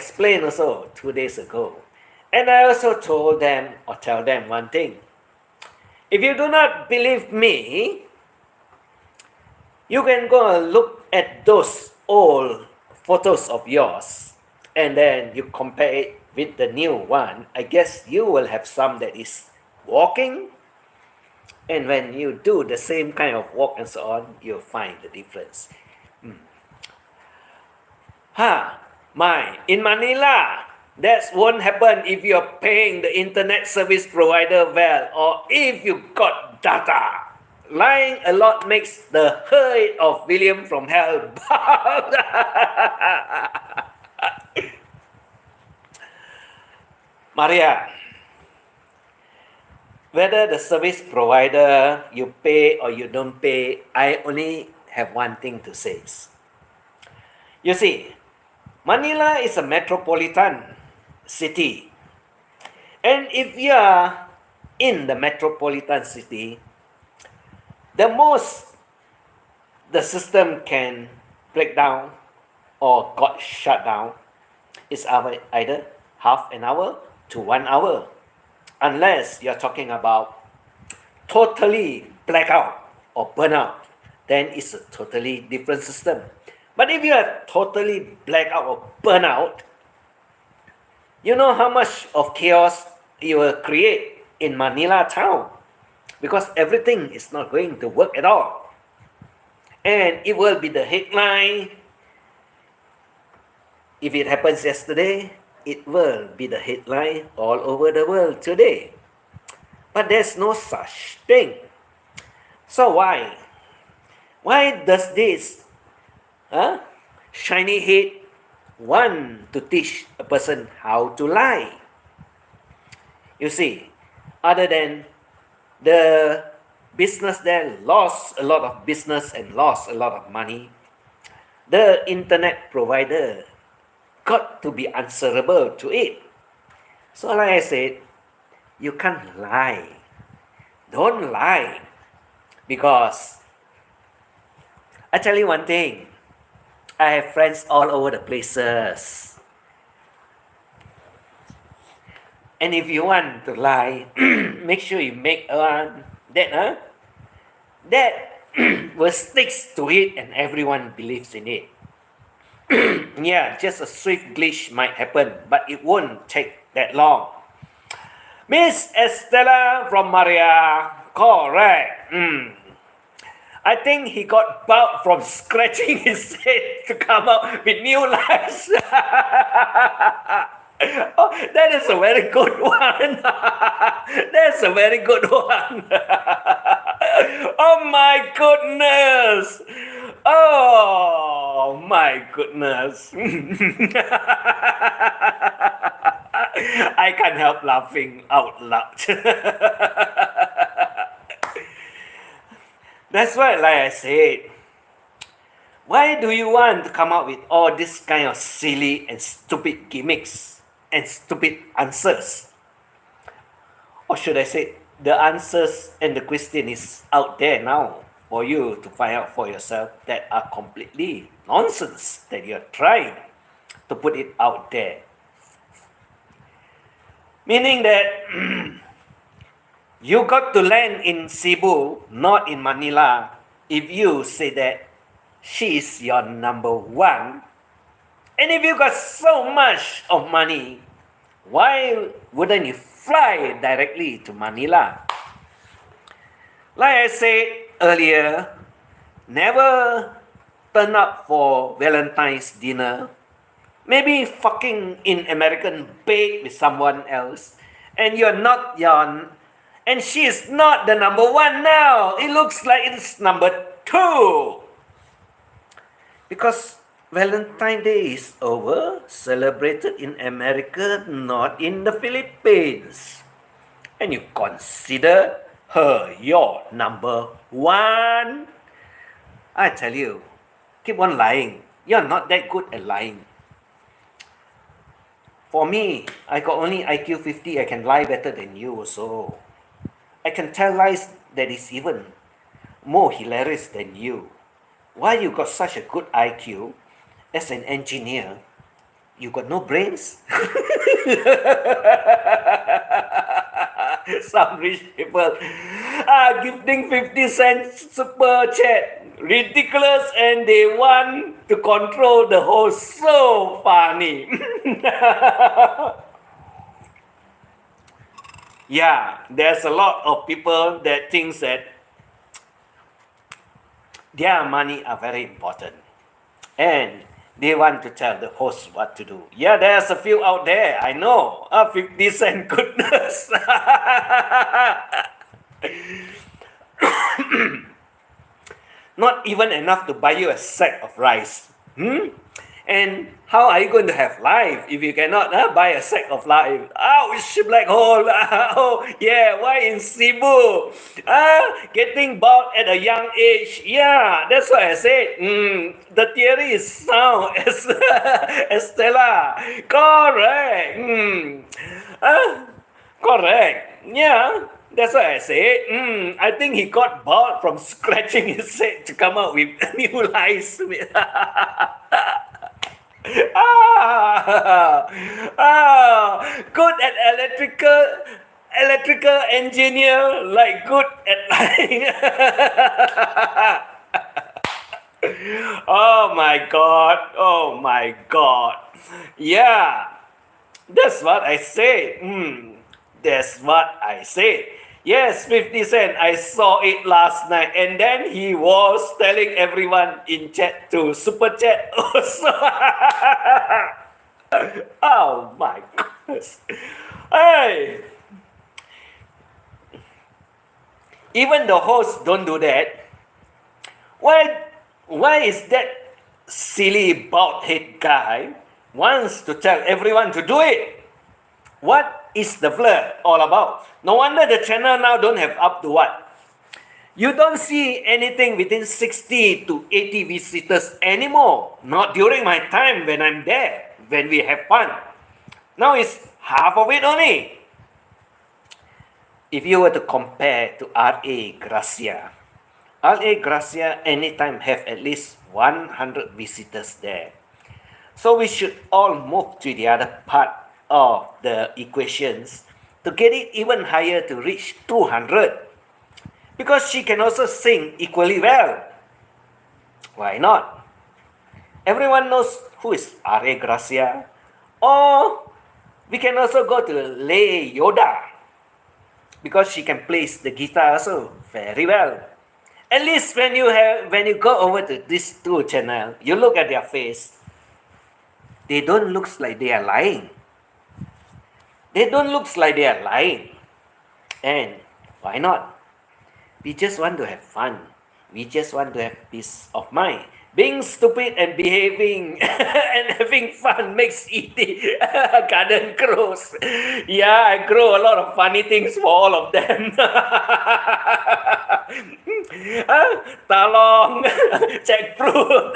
I also tell them one thing. If you do not believe me, you can go and look at those old photos of yours and then you compare it with the new one. I guess you will have some that is walking, and when you do the same kind of walk and so on, you'll find the difference. In Manila, that won't happen if you're paying the internet service provider well or if you got data. Lying a lot makes the herd of William from hell. Maria, whether the service provider you pay or you don't pay, I only have one thing to say. You see, Manila is a metropolitan city. And if you are in the metropolitan city, the most the system can break down or got shut down is either half an hour to 1 hour. Unless you're talking about totally blackout or burnout, then it's a totally different system. But if you are totally blackout or burnout, you know how much of chaos you will create in Manila town, because everything is not going to work at all. And it will be the headline. If it happens yesterday, it will be the headline all over the world today. But there's no such thing. So why? Why does this shiny head want to teach a person how to lie? You see, other than the business there lost a lot of business and lost a lot of money, the internet provider got to be answerable to it. So like I said, you can't lie. Don't lie. Because I tell you one thing, I have friends all over the places. And if you want to lie, make sure you make one that will stick to it and everyone believes in it. Yeah, just a swift glitch might happen, but it won't take that long. Miss Estella from Maria, correct. I think he got bowed from scratching his head to come up with new lies. Oh, that is a very good one. That's a very good one. Oh my goodness. Oh my goodness. I can't help laughing out loud. That's why, like I said, why do you want to come up with all this kind of silly and stupid gimmicks and stupid answers? Or should I say, the answers and the question is out there now for you to find out for yourself that are completely nonsense that you're trying to put it out there. Meaning that you got to land in Cebu, not in Manila, if you say that she is your number one. And if you got so much of money, why wouldn't you fly directly to Manila? Like I said earlier, never turn up for Valentine's dinner. Maybe fucking in American bed with someone else. And you're not young. And she is not the number one now. It looks like it's number two. Because Valentine's Day is over, celebrated in America, not in the Philippines. And you consider her your number one. I tell you, keep on lying. You're not that good at lying. For me, I got only IQ 50. I can lie better than you also. I can tell lies that is even more hilarious than you. Why you got such a good IQ as an engineer? You got no brains? Some rich people are gifting 50 cents super chat. Ridiculous, and they want to control the host. So funny. Yeah, there's a lot of people that thinks that their money are very important. And they want to tell the host what to do. Yeah, there's a few out there, I know. 50 cent goodness. Not even enough to buy you a sack of rice. And how are you going to have life if you cannot buy a sack of life? Ouch, black hole. Oh, yeah, why in Cebu? Getting bald at a young age. Yeah, that's what I said. The theory is sound, Estella. Correct. Correct. Yeah, that's what I said. I think he got bored from scratching his head to come up with new lies. Good at electrical engineer, like good at lying. Oh my god. Oh my god. Yeah, that's what I said. That's what I said. Yes, 50 Cent, I saw it last night. And then he was telling everyone in chat to super chat also. Oh my goodness. Hey, even the host don't do that. Why is that silly bald head guy wants to tell everyone to do it? What is the blur all about? No wonder the channel now don't have up to what? You don't see anything within 60 to 80 visitors anymore. Not during my time when I'm there, when we have fun. Now it's half of it only. If you were to compare to R.A. Gracia anytime have at least 100 visitors there. So we should all move to the other part of the equations to get it even higher to reach 200. Because she can also sing equally well. Why not? Everyone knows who is R.A. Gracia. Or we can also go to Lei Yoda, because she can play the guitar also very well. At least when you go over to these two channels, you look at their face, they don't look like they are lying. They don't look like they are lying. And why not? We just want to have fun. We just want to have peace of mind. Being stupid and behaving and having fun makes eating garden grows. Yeah, I grow a lot of funny things for all of them. Talong, jackfruit.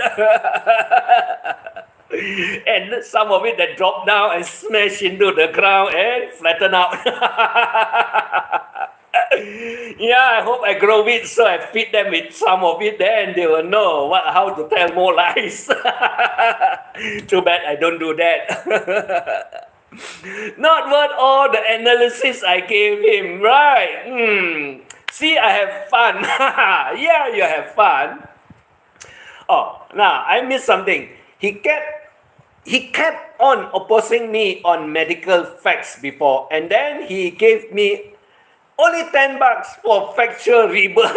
And some of it that drop down and smash into the ground and flatten out. Yeah, I hope I grow it so I feed them with some of it, then they will know how to tell more lies. Too bad I don't do that. Not worth all the analysis I gave him, right? See, I have fun. Yeah, you have fun. Oh, now I missed something. He kept on opposing me on medical facts before, and then he gave me only $10 for factual rebirth.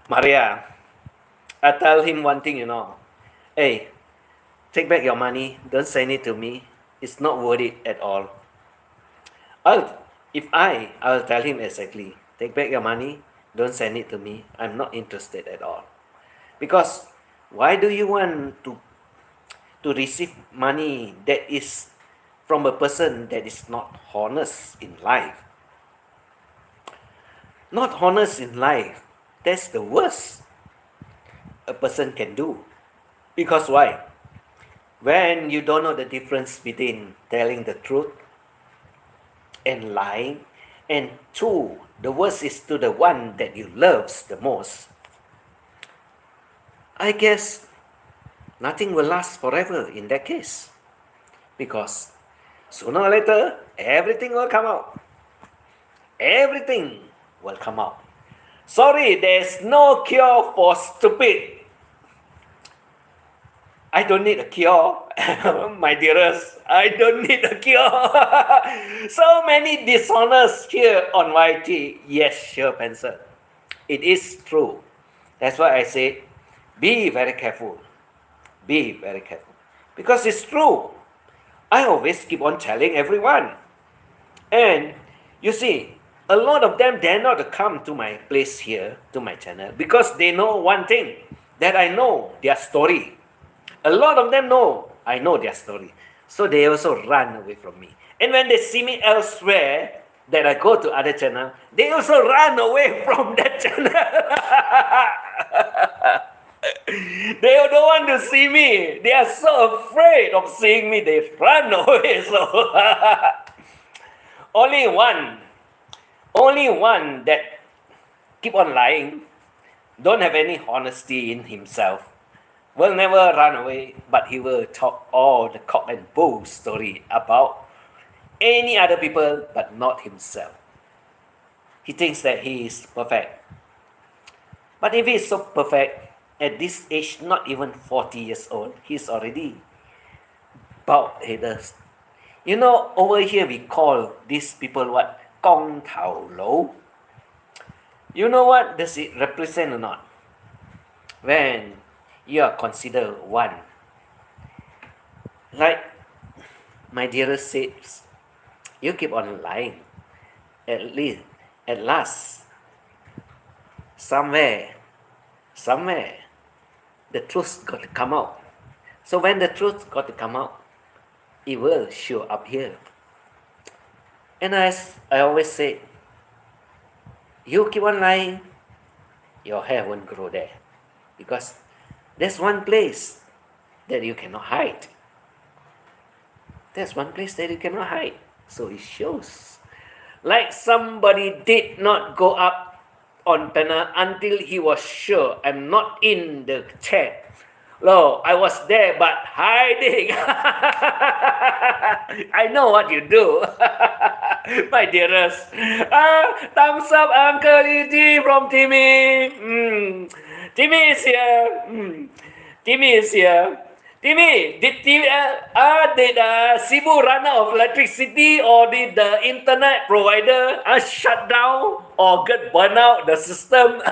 Maria, I tell him one thing, Hey, take back your money. Don't send it to me. It's not worth it at all. I'll tell him exactly. Take back your money. Don't send it to me. I'm not interested at all. Because why do you want to receive money that is from a person that is not honest in life? Not honest in life, that's the worst a person can do. Because why? When you don't know the difference between telling the truth and lying, and two, the worst is to the one that you love the most, I guess nothing will last forever in that case. Because sooner or later, everything will come out. Everything will come out. Sorry, there's no cure for stupid. I don't need a cure, my dearest. I don't need a cure. So many dishonest here on YT. Yes, sure, Pencil. It is true. That's why I say, be very careful. Be very careful. Because it's true. I always keep on telling everyone. And you see, a lot of them dare not to come to my place here, to my channel, because they know one thing, that I know their story. A lot of them know I know their story. So they also run away from me. And when they see me elsewhere, that I go to other channel, they also run away from that channel. They don't want to see me. They are so afraid of seeing me. They run away. So only one that keep on lying, don't have any honesty in himself, will never run away, but he will talk all the cock and bull story about any other people but not himself. He thinks that he is perfect. But if he is so perfect, at this age, not even 40 years old, he's already bald-headed. You know, over here we call these people what? Kong Tao Lo. You know what does it represent or not? When you are considered one. Like my dearest says, you keep on lying. At last, somewhere, the truth got to come out. So when the truth got to come out, it will show up here. And as I always say, you keep on lying, your hair won't grow there. Because there's one place that you cannot hide. There's one place that you cannot hide. So it shows. Like somebody did not go up on panel until he was sure I'm not in the chat. Lo, I was there but hiding. I know what you do. My dearest. Thumbs up, Uncle E.G. from Timmy. Timmy is here. Timmy is here. Timmy, did Cebu run out of electricity, or did the internet provider shut down or get burn out the system?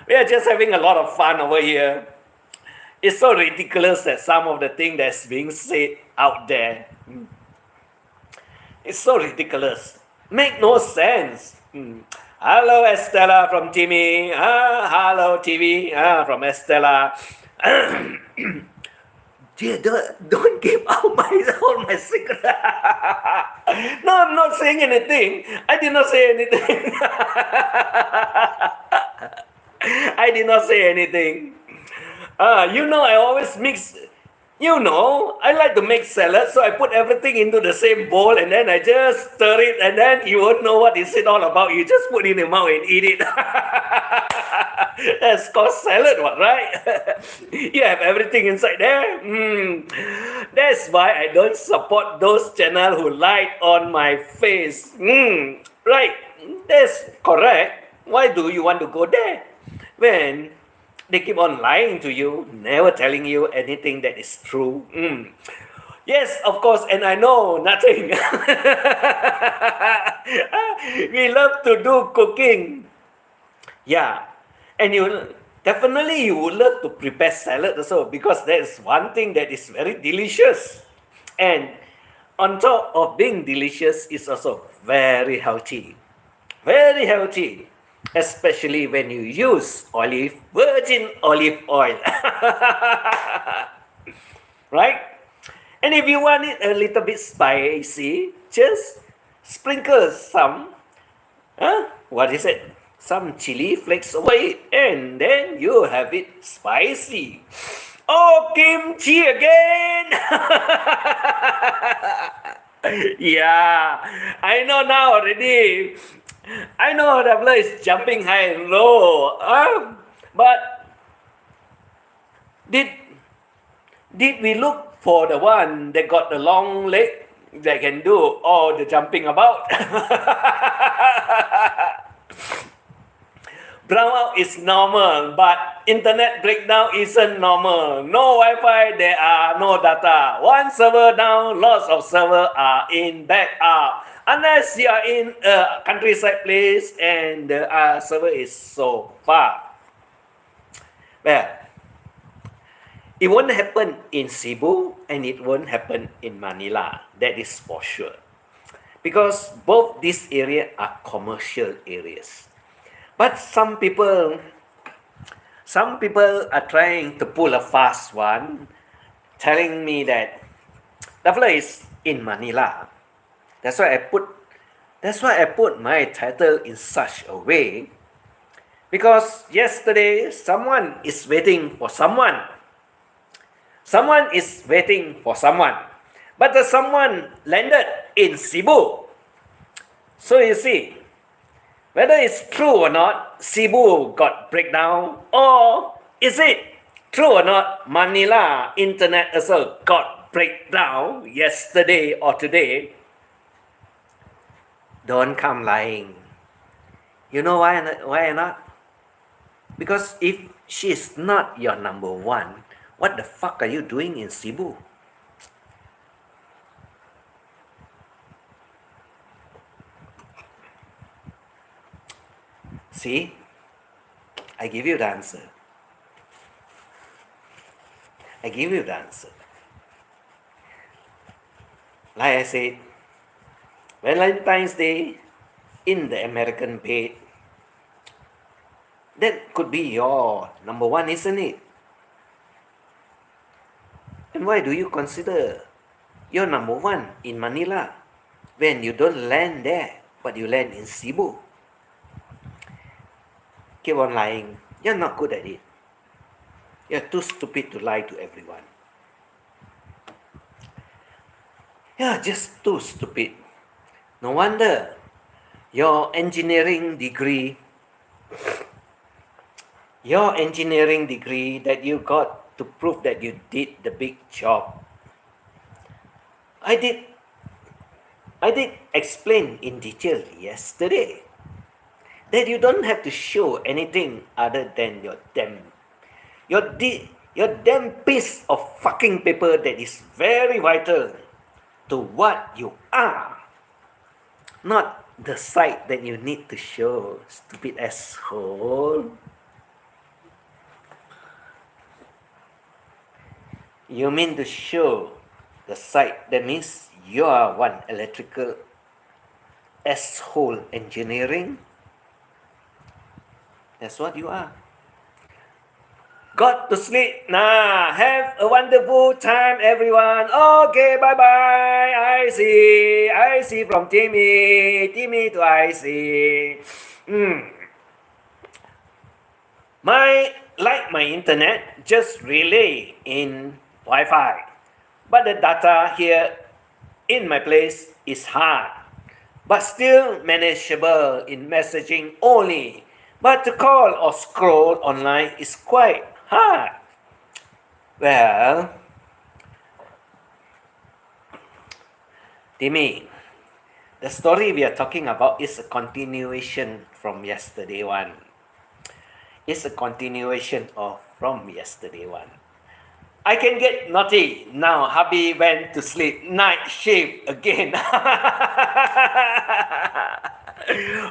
We are just having a lot of fun over here. It's so ridiculous that some of the things that's being said out there. It's so ridiculous. Make no sense. Hello, Estella from Timmy. Hello, TV from Estella. Dear, don't give out all my secret. No, I'm not saying anything. I did not say anything. I did not say anything. I always mix. I like to make salad, so I put everything into the same bowl and then I just stir it, and then you won't know what is it all about. You just put it in your mouth and eat it. That's called salad, right? You have everything inside there. That's why I don't support those channels who light on my face. Right, that's correct. Why do you want to go there? When they keep on lying to you, never telling you anything that is true. Yes, of course, and I know nothing. We love to do cooking. Yeah, and you would love to prepare salad also, because that is one thing that is very delicious. And on top of being delicious, it's also very healthy. Very healthy. Especially when you use virgin olive oil. Right? And if you want it a little bit spicy, just sprinkle some, some chili flakes over it, and then you have it spicy. Oh, kimchi again! Yeah, I know now already. I know the blood is jumping high and low, but did we look for the one that got the long leg that can do all the jumping about? Brownout is normal, but internet breakdown isn't normal. No Wi-Fi, there are no data. One server down, lots of servers are in backup. Unless you are in a countryside place and the server is so far. Well, It won't happen in Cebu and it won't happen in Manila. That is for sure. Because both these areas are commercial areas. But some people are trying to pull a fast one, telling me that the fella is in Manila. That's why I put my title in such a way, because yesterday someone is waiting for someone. Someone is waiting for someone. But the someone landed in Cebu. So you see, whether it's true or not, Cebu got breakdown, or is it true or not, Manila internet also got breakdown yesterday or today. Don't come lying. You know why not? Because if she's not your number one, what the fuck are you doing in Cebu? See? I give you the answer. I give you the answer. Like I said, Valentine's Day in the American bed, that could be your number one, isn't it? And why do you consider your number one in Manila when you don't land there, but you land in Cebu? Keep on lying. You're not good at it. You're too stupid to lie to everyone. You're just too stupid. No wonder your engineering degree that you got to prove that you did the big job. I did explain in detail yesterday that you don't have to show anything other than your damn piece of fucking paper that is very vital to what you are, not the side that you need to show, stupid asshole. You mean to show the side, that means you are one electrical asshole engineering? That's what you are. Got to sleep. Nah, have a wonderful time, everyone. Okay, bye-bye. I see from Timmy to I see. My internet just relay in Wi-Fi, but the data here in my place is hard, but still manageable in messaging only. But to call or scroll online is quite hard. Well, Timmy, the story we are talking about is a continuation from yesterday one. It's a continuation of from yesterday one. I can get naughty. Now hubby went to sleep. Night shift again.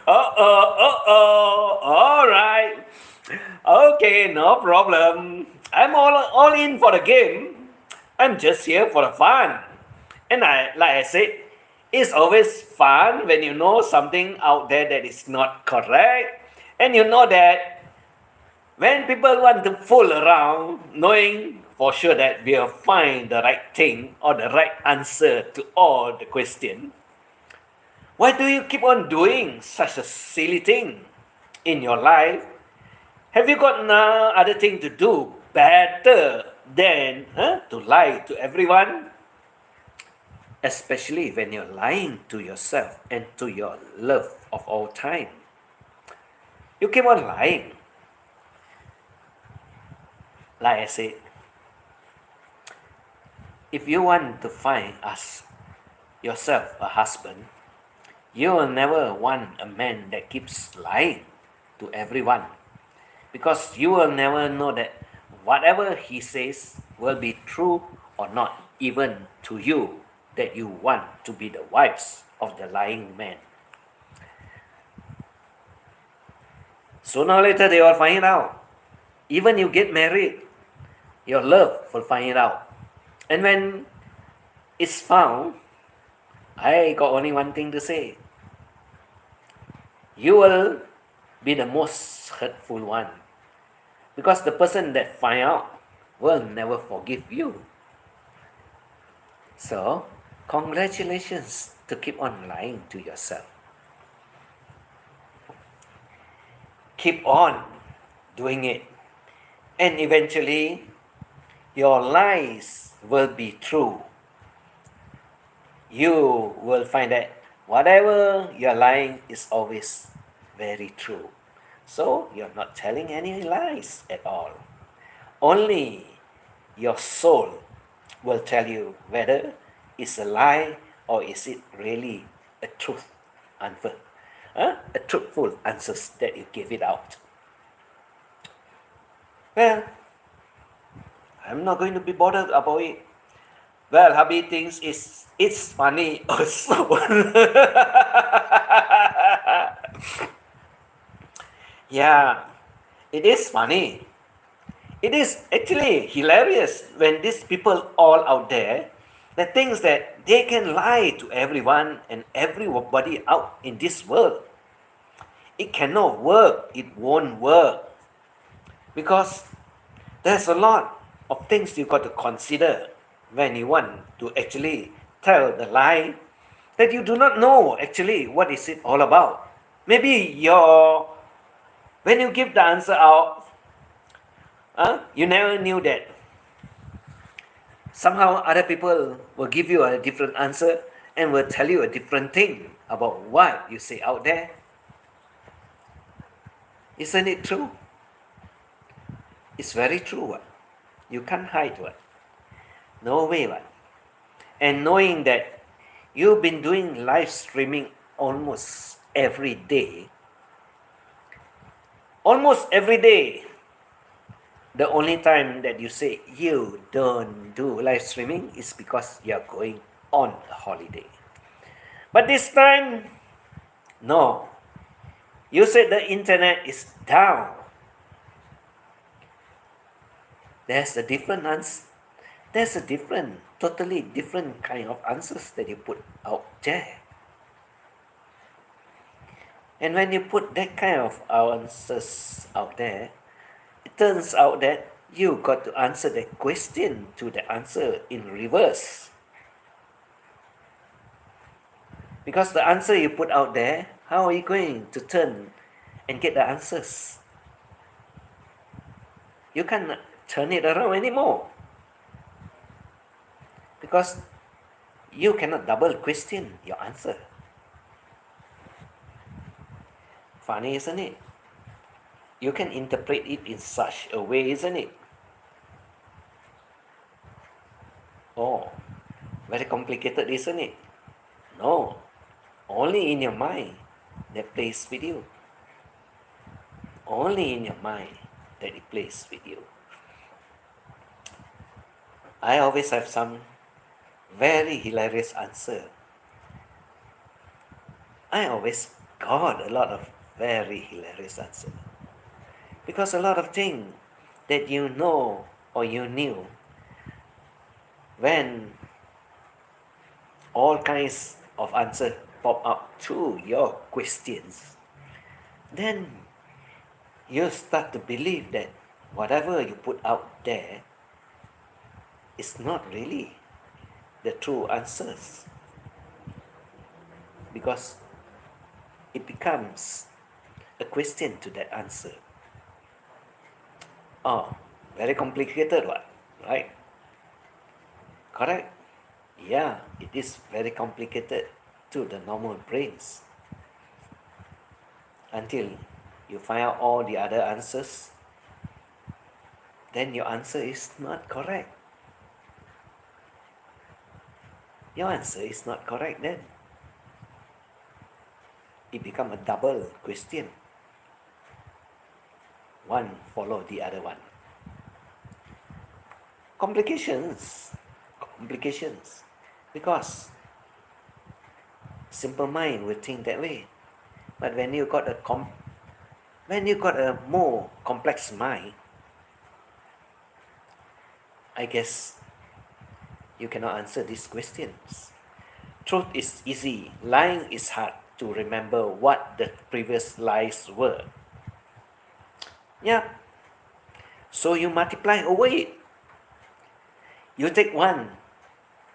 All right. Okay, no problem. I'm all in for the game. I'm just here for the fun. And like I said, it's always fun when you know something out there that is not correct. And you know that when people want to fool around, knowing for sure that we'll find the right thing or the right answer to all the question, why do you keep on doing such a silly thing in your life? Have you got no other thing to do better than to lie to everyone? Especially when you're lying to yourself and to your love of all time. You keep on lying. Like I said, if you want to find yourself a husband, you will never want a man that keeps lying to everyone, because you will never know that whatever he says will be true or not, even to you that you want to be the wives of the lying man. Sooner or later they will find out. Even you get married, Your love will find it out. And when it's found, I got only one thing to say. You will be the most hurtful one. Because the person that find out will never forgive you. So, congratulations to keep on lying to yourself. Keep on doing it. And eventually, your lies will be true. You will find that whatever you're lying is always very true. So, you're not telling any lies at all. Only your soul will tell you whether it's a lie or is it really a truth answer, a truthful answers that you give it out. Well, I'm not going to be bothered about it. Well, hubby thinks it's funny also. Yeah, it is funny. It is actually hilarious when these people all out there that thinks that they can lie to everyone and everybody out in this world. It cannot work. It won't work. Because there's a lot of things you got to consider when you want to actually tell the lie that you do not know actually what is it all about. Maybe when you give the answer out, you never knew that somehow other people will give you a different answer and will tell you a different thing about what you say out there. Isn't it true? It's very true. What? You can't hide what? No way. What? And knowing that you've been doing live streaming almost every day, the only time that you say you don't do live streaming is because you're going on a holiday. But this time, no. You said the internet is down. There's a different answer. There's a totally different kind of answers that you put out there. And when you put that kind of answers out there, it turns out that you got to answer the question to the answer in reverse. Because the answer you put out there, how are you going to turn and get the answers? You can't turn it around anymore. Because you cannot double question your answer. Funny, isn't it? You can interpret it in such a way, isn't it? Oh, very complicated, isn't it? No, only in your mind that plays with you. Only in your mind that it plays with you. I always have some very hilarious answer. I always got a lot of very hilarious answer. Because a lot of things that you know or you knew, when all kinds of answers pop up to your questions, then you start to believe that whatever you put out there is not really the true answers. Because it becomes a question to that answer. Oh, very complicated one, right? Correct? Yeah, it is very complicated to the normal brains. Until you find out all the other answers, then your answer is not correct. Your answer is not correct then. It becomes a double question. One follow the other one. Complications. Because simple mind will think that way. But when you got a more complex mind, I guess you cannot answer these questions. Truth is easy, lying is hard to remember what the previous lies were. Yeah, so you multiply over it. You take one,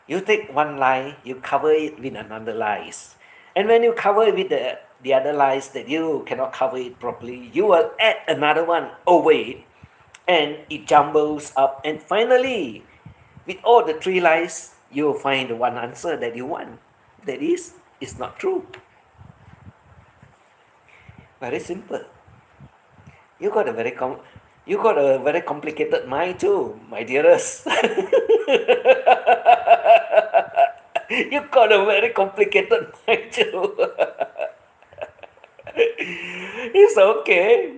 you take one lie, you cover it with another lies. And when you cover it with the other lies that you cannot cover it properly, you will add another one over it and it jumbles up. And finally, with all the three lies, you will find the one answer that you want. That is, it's not true. Very simple. You got a very complicated mind too, my dearest. You got a very complicated mind too. It's okay.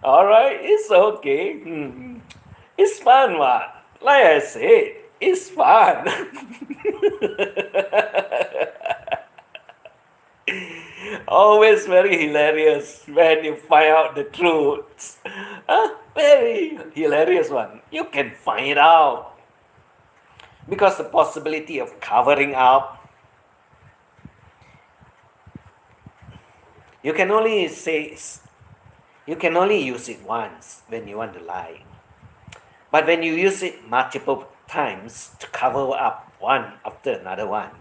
Alright, it's okay. It's fun, what? Like I said, it's fun. Always very hilarious when you find out the truth. Very hilarious one. You can find it out. Because the possibility of covering up, you can only use it once when you want to lie. But when you use it multiple times to cover up one after another one,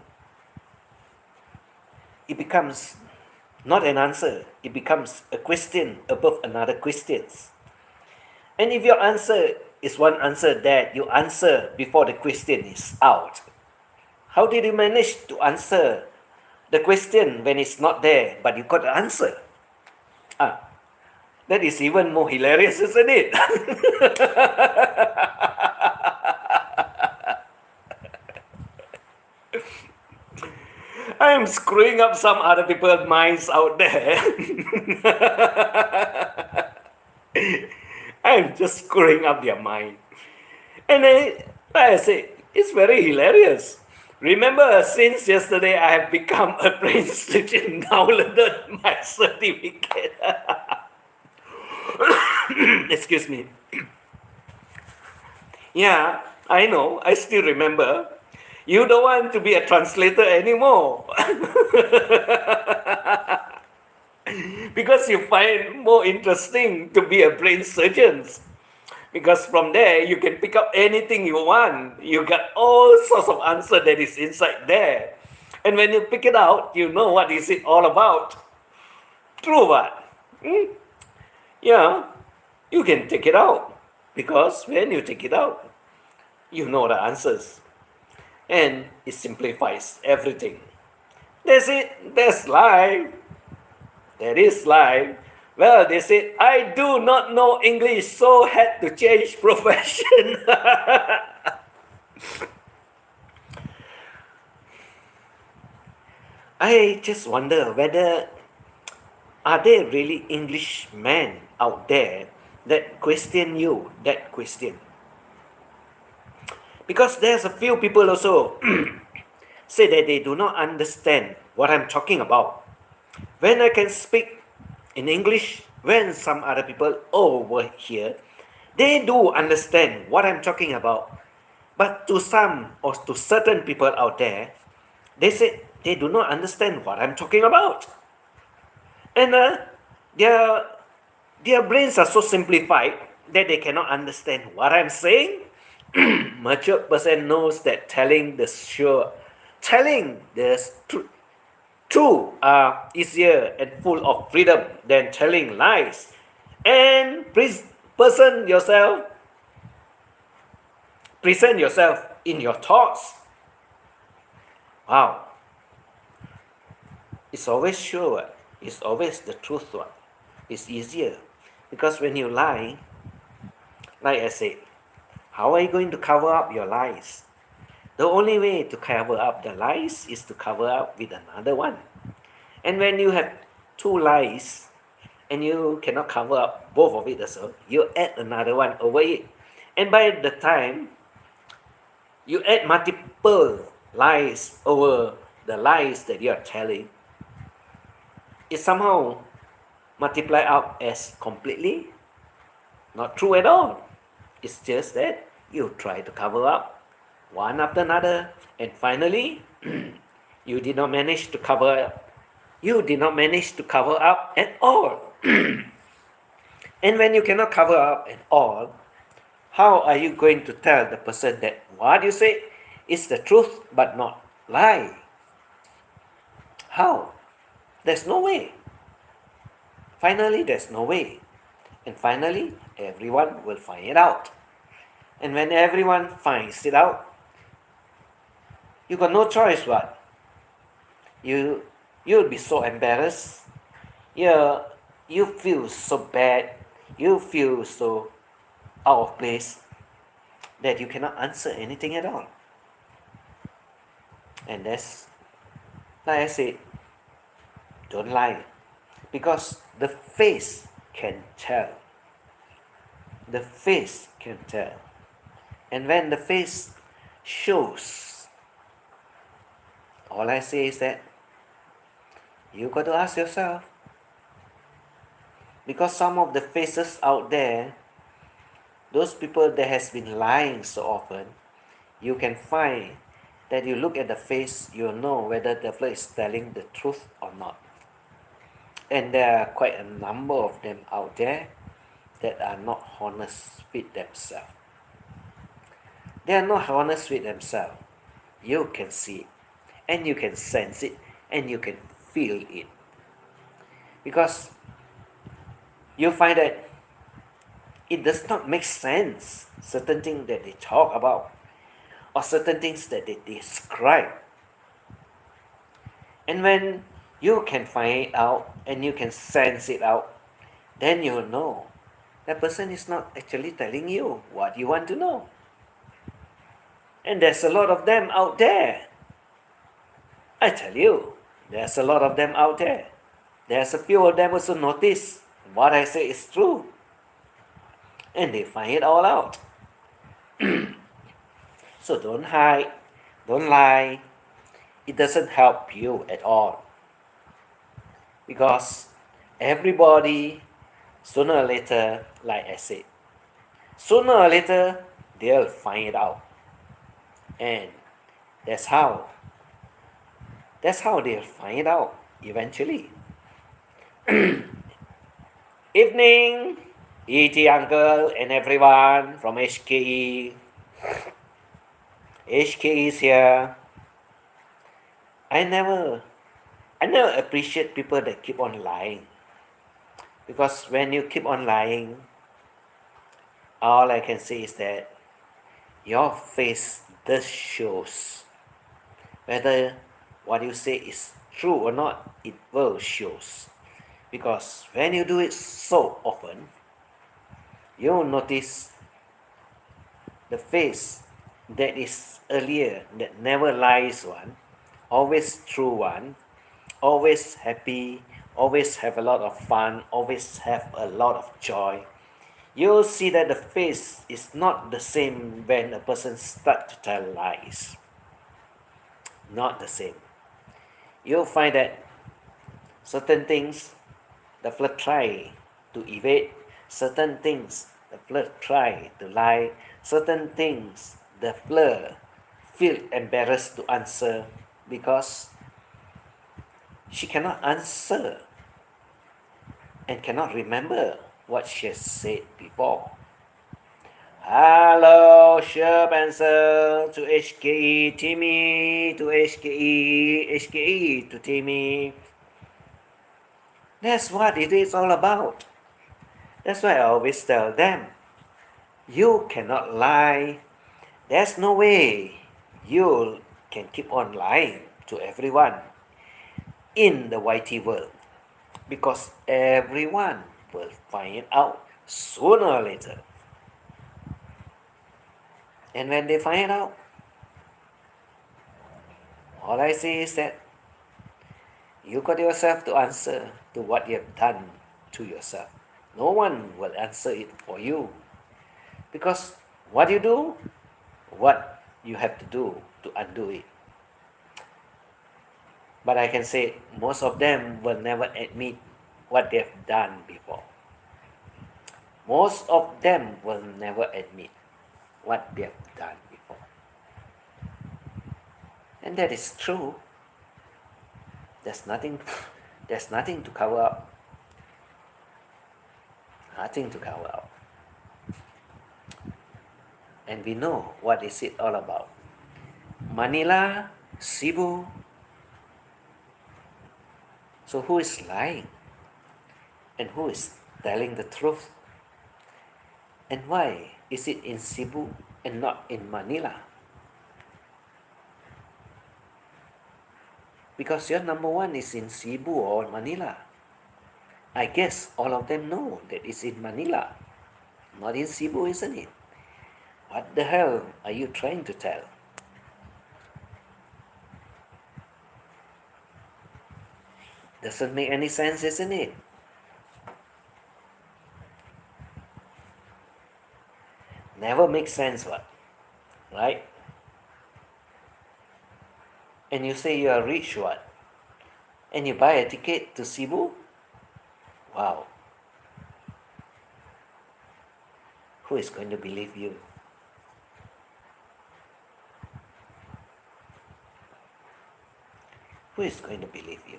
it becomes not an answer, it becomes a question above another questions. And if your answer is one answer that you answer before the question is out, how did you manage to answer the question when it's not there, but you got the answer? That is even more hilarious, isn't it? I am screwing up some other people's minds out there. I am just screwing up their mind. And like I say, it's very hilarious. Remember, since yesterday I have become a brain surgeon, downloaded my certificate. Excuse me. Yeah, I know, I still remember. You don't want to be a translator anymore. Because you find more interesting to be a brain surgeon. Because from there, you can pick up anything you want. You got all sorts of answer that is inside there. And when you pick it out, you know what is it all about. True what? Yeah, you can take it out. Because when you take it out, you know the answers. And it simplifies everything. That's it. That's life. That is life. Well, they said, I do not know English, so had to change profession. I just wonder whether are there really Englishmen out there that question you that question? Because there's a few people also say that they do not understand what I'm talking about. When I can speak in English, when some other people over here, they do understand what I'm talking about. But to some or to certain people out there, they say they do not understand what I'm talking about. And their brains are so simplified that they cannot understand what I'm saying. Mature person knows that telling the true are easier and full of freedom than telling lies. And present yourself in your thoughts. Wow. It's always sure. It's always the truth one. It's easier. Because when you lie, like I said, how are you going to cover up your lies? The only way to cover up the lies is to cover up with another one. And when you have two lies and you cannot cover up both of it also, you add another one over it. And by the time you add multiple lies over the lies that you are telling, it somehow multiply out as completely not true at all. It's just that You try to cover up one after another, and finally, you did not manage to cover up. You did not manage to cover up at all. And when you cannot cover up at all, how are you going to tell the person that what you say is the truth but not lie? How? There's no way. Finally, there's no way. And finally, everyone will find it out. And when everyone finds it out, you got no choice what? You'll be so embarrassed. You you feel so bad. You feel so out of place that you cannot answer anything at all. And that's, like I said, don't lie. Because the face can tell. The face can tell. And when the face shows, all I say is that you got to ask yourself. Because some of the faces out there, those people that has been lying so often, you can find that you look at the face, you know whether the fellow is telling the truth or not. And there are quite a number of them out there that are not honest with themselves. They are not honest with themselves. You can see it, and you can sense it, and you can feel it. Because you find that it does not make sense, certain things that they talk about, or certain things that they describe. And when you can find it out and you can sense it out, then you know that person is not actually telling you what you want to know. And there's a lot of them out there. I tell you, there's a lot of them out there. There's a few of them also notice what I say is true. And they find it all out. So don't hide, don't lie. It doesn't help you at all. Because everybody, sooner or later, like I said, sooner or later, they'll find it out. And that's how they'll find it out eventually. Evening, E.T. uncle and everyone from HKE. HKE is here. I never appreciate people that keep on lying. Because when you keep on lying, all I can say is that your face does shows. Whether what you say is true or not, it will shows. Because when you do it so often, you'll notice the face that is earlier, that never lies one, always true one, always happy, always have a lot of fun, always have a lot of joy. You'll see that the face is not the same when a person starts to tell lies. Not the same. You'll find that certain things the fellow try to evade, certain things the fellow try to lie, certain things the fellow feel embarrassed to answer because she cannot answer and cannot remember what she has said before. Hello, sharp answer to HKE, Timmy, to HKE to Timmy. That's what it is all about. That's why I always tell them, you cannot lie. There's no way you can keep on lying to everyone in the YT world. Because everyone will find it out sooner or later. And when they find it out, all I say is that you got yourself to answer to what you have done to yourself. No one will answer it for you. Because what you do, what you have to do to undo it. But I can say most of them will never admit what they have done before. Most of them will never admit what we have done before. And that is true. There's nothing there's nothing to cover up. Nothing to cover up. And we know what is it all about. Manila, Cebu. So who is lying? And who is telling the truth? And why is it in Cebu and not in Manila? Because your number one is in Cebu or Manila. I guess all of them know that it's in Manila, not in Cebu, isn't it? What the hell are you trying to tell? Doesn't make any sense, isn't it? Never makes sense, what? Right? And you say you are rich, what? And you buy a ticket to Cebu? Wow. Who is going to believe you? Who is going to believe you?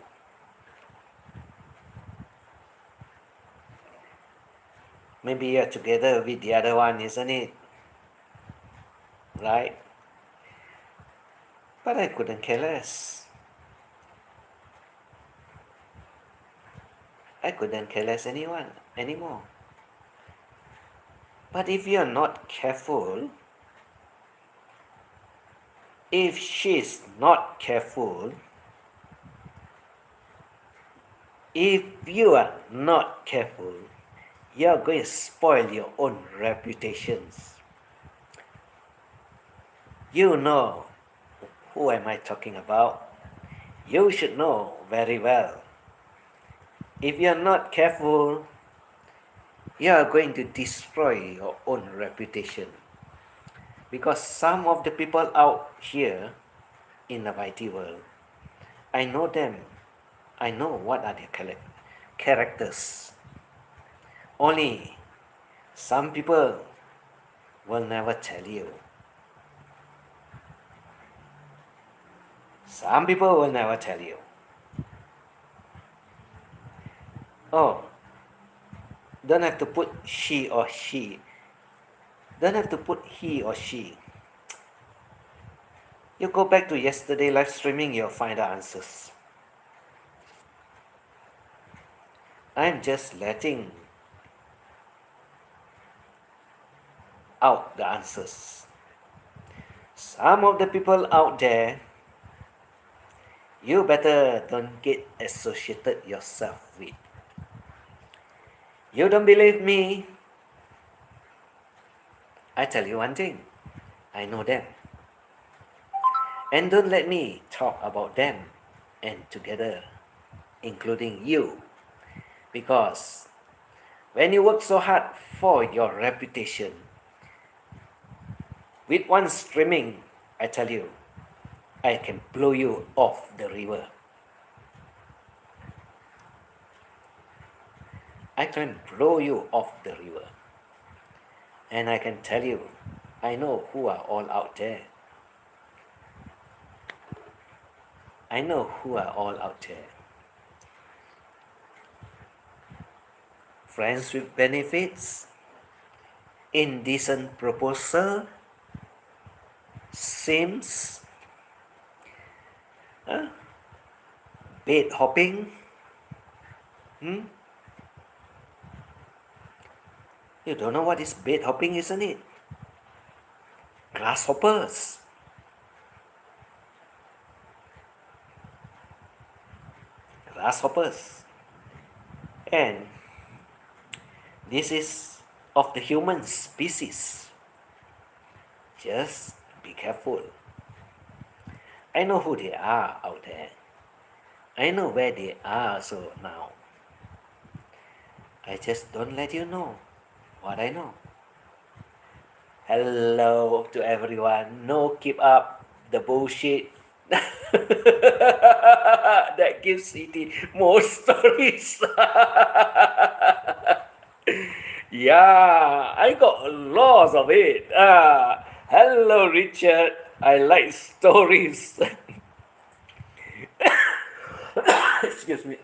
Maybe you're together with the other one, isn't it? Right? But I couldn't care less. I couldn't care less anyone anymore. But if you're not careful, if she's not careful, if you are not careful, you're going to spoil your own reputations. You know who am I talking about? You should know very well. If you're not careful, you are going to destroy your own reputation. Because some of the people out here in the mighty world, I know them. I know what are their characters. Only some people will never tell you. Some people will never tell you. Oh, don't have to put she or she. Don't have to put he or she. You go back to yesterday live streaming, you'll find the answers. I'm just letting out the answers. Some of the people out there, you better don't get associated yourself with. You don't believe me? I tell you one thing, I know them. And don't let me talk about them and together, including you. Because when you work so hard for your reputation, with one streaming, I tell you, I can blow you off the river. I can blow you off the river. And I can tell you, I know who are all out there. I know who are all out there. Friends with benefits, indecent proposal, sims, bed hopping. You don't know what is bed hopping, isn't it? Grasshoppers. Grasshoppers. And this is of the human species. Just be careful. I know who they are out there. I know where they are so now. I just don't let you know what I know. Hello to everyone. No, keep up the bullshit. That gives City more stories. Yeah, I got lots of it. Hello, Richard. I like stories. Excuse me.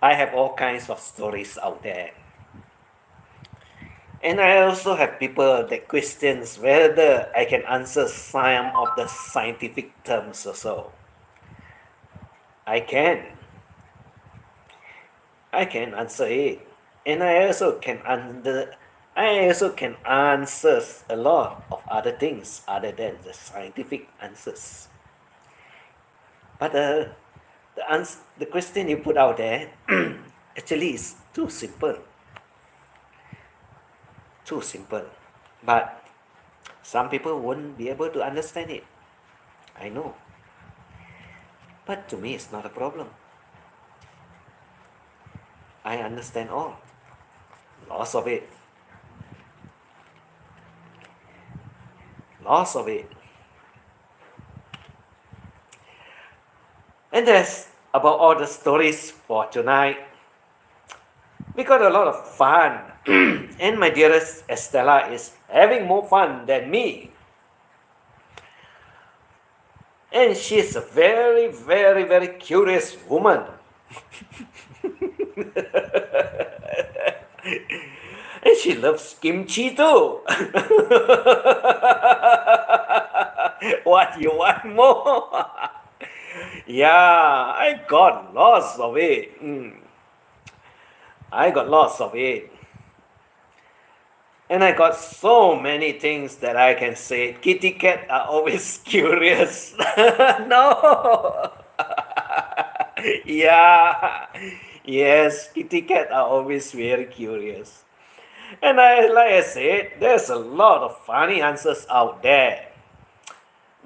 I have all kinds of stories out there. And I also have people that questions whether I can answer some of the scientific terms also. I can. I can answer it. And I also can answer a lot of other things other than the scientific answers. But the question you put out there actually is too simple. Too simple. But some people won't be able to understand it. I know. But to me, it's not a problem. I understand all. Lots of it. Lots of it. And that's about all the stories for tonight. We got a lot of fun. And my dearest Estella is having more fun than me. And she's a very, very, very curious woman. And she loves kimchi too. What you want more? Yeah, I got lots of it. I got lots of it. And I got so many things that I can say. Kitty cat are always curious. No. Yeah. Yes, kitty cat are always very curious. And like I said, there's a lot of funny answers out there.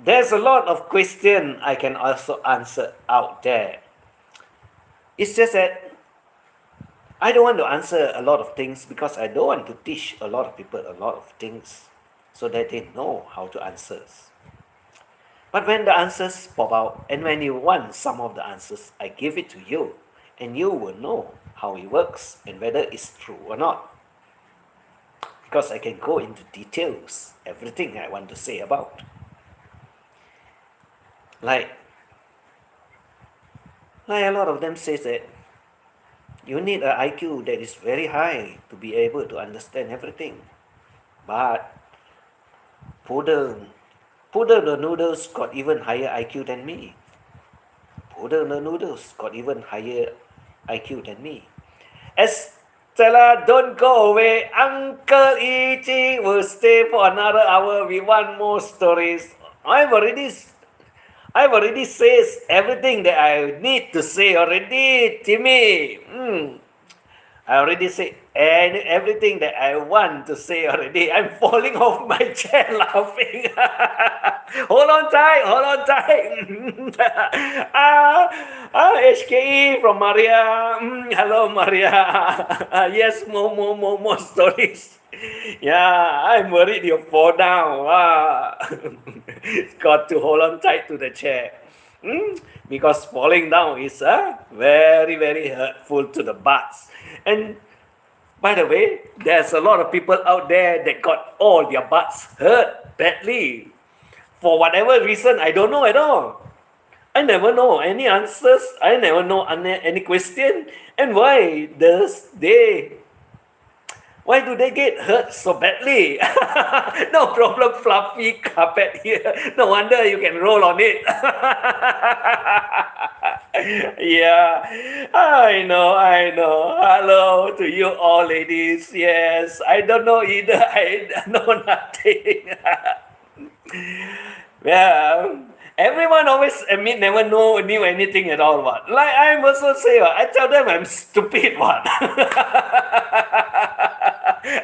There's a lot of questions I can also answer out there. It's just that I don't want to answer a lot of things because I don't want to teach a lot of people a lot of things so that they know how to answer. But when the answers pop out and when you want some of the answers, I give it to you and you will know how it works and whether it's true or not. Because I can go into details, everything I want to say about. Like a lot of them say that you need an IQ that is very high to be able to understand everything. But Poodle the Noodles got even higher IQ than me. Poodle the Noodles got even higher IQ than me. Estella, don't go away. Uncle E.G. will stay for another hour. We want more stories. I've already says everything that I need to say already, Timmy. I already said everything that I want to say already. I'm falling off my chair laughing. Hold on tight. HKE from Maria. Hello, Maria. Yes, more stories. Yeah, I'm worried you fall down. Got to hold on tight to the chair. Because falling down is very, very hurtful to the butts. And by the way, there's a lot of people out there that got all their butts hurt badly. For whatever reason, I don't know at all. I never know any answers. I never know any question. And why do they get hurt so badly? No problem, fluffy carpet here. No wonder you can roll on it. Yeah, I know. Hello to you all, ladies. Yes, I don't know either. I know nothing. Well, everyone always admit never knew anything at all. What? Like I'm also say, what? I tell them I'm stupid. What?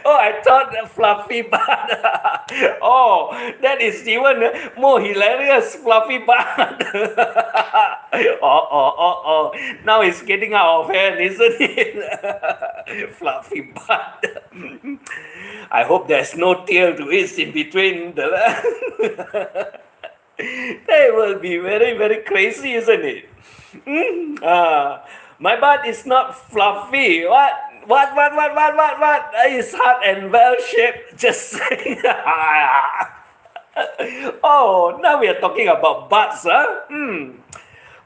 Oh, I thought the fluffy butt. Oh, that is even more hilarious, fluffy butt. Oh. Now it's getting out of hand, isn't it? Fluffy butt. I hope there's no tail to it in between. That will be very, very crazy, isn't it? My butt is not fluffy. What? What? It's hard and well shaped. Just saying. Oh, now we are talking about butts, huh?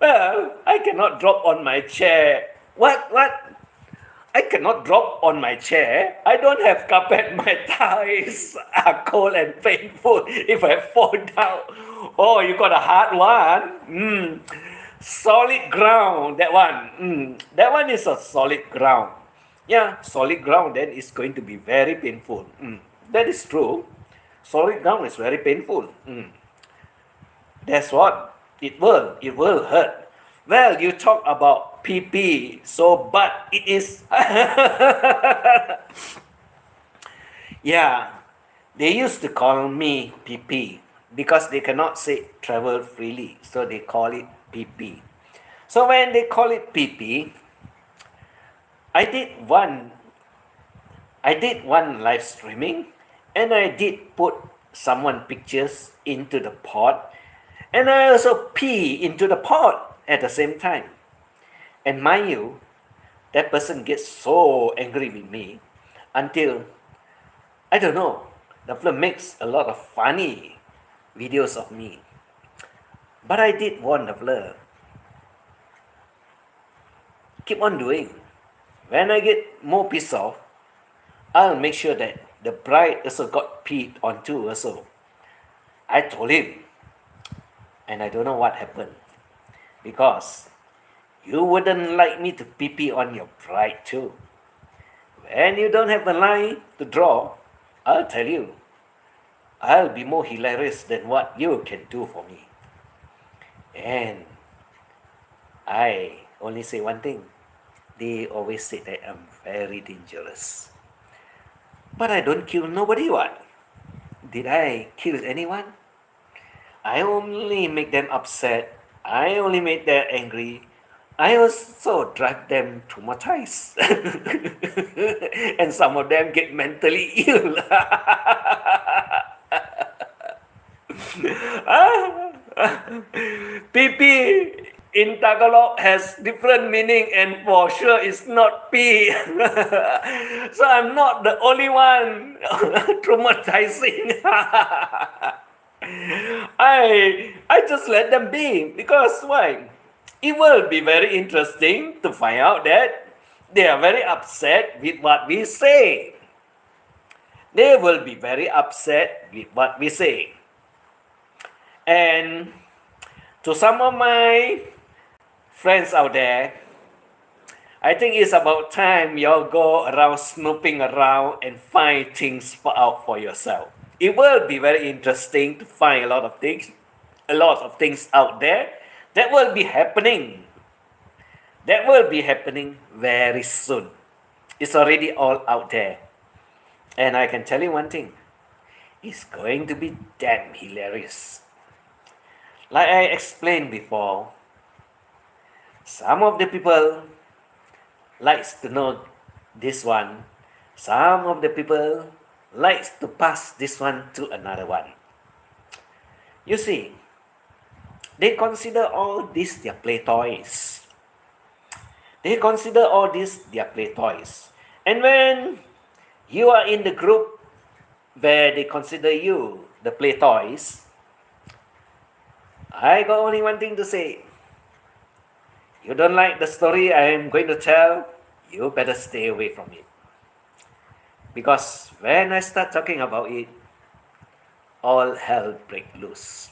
Well, I cannot drop on my chair. What? I cannot drop on my chair. I don't have carpet. My thighs are cold and painful if I fall down. Oh, you got a hard one. Solid ground. That one. That one is a solid ground. Yeah, solid ground. Then it's going to be very painful. That is true. Solid ground is very painful. That's what it will. It will hurt. Well, you talk about PP, so but it is. Yeah, they used to call me PP because they cannot say travel freely, so they call it PP. So when they call it PP, I did one. I did one live streaming, and I did put someone pictures into the pot, and I also pee into the pot at the same time. And mind you, that person gets so angry with me until, I don't know, the film makes a lot of funny videos of me. But I did warn the blur. Keep on doing. When I get more pissed off, I'll make sure that the bride also got peed on too also. I told him, and I don't know what happened. Because you wouldn't like me to pee on your bride too. When you don't have a line to draw, I'll tell you, I'll be more hilarious than what you can do for me. And I only say one thing. They always say that I'm very dangerous. But I don't kill nobody, what? Did I kill anyone? I only make them upset. I only make them angry. I also drive them traumatized. And some of them get mentally ill. PP in Tagalog has different meaning and for sure it's not P. So I'm not the only one traumatizing. I just let them be because why? It will be very interesting to find out that they are very upset with what we say. They will be very upset with what we say. And to some of my friends out there, I think it's about time y'all go around snooping around and find things out for yourself. It will be very interesting to find a lot of things out there that will be happening. That will be happening very soon. It's already all out there. And I can tell you one thing. It's going to be damn hilarious. Like I explained before, some of the people likes to know this one. Some of the people likes to pass this one to another one. You see, they consider all these their play toys. They consider all these their play toys. And when you are in the group where they consider you the play toys, I got only one thing to say. You don't like the story I am going to tell, you better stay away from it. Because when I start talking about it, all hell break loose.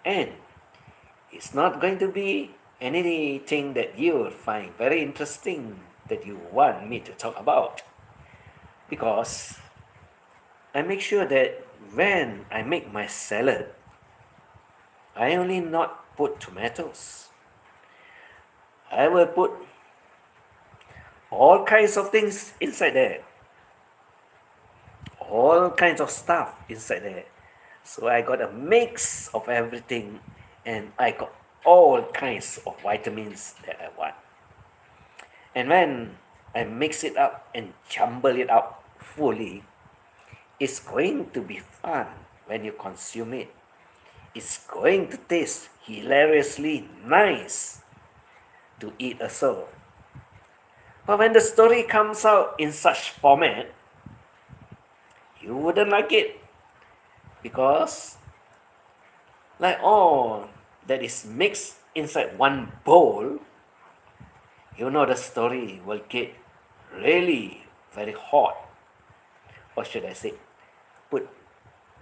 And it's not going to be anything that you will find very interesting that you want me to talk about. Because I make sure that when I make my salad, I only not put tomatoes. I will put all kinds of things inside there. All kinds of stuff inside there. So I got a mix of everything and I got all kinds of vitamins that I want. And when I mix it up and jumble it up fully, it's going to be fun when you consume it. It's going to taste hilariously nice to eat also. But when the story comes out in such format, you wouldn't like it because like all that is mixed inside one bowl, the story will get really very hot. Or should I say, put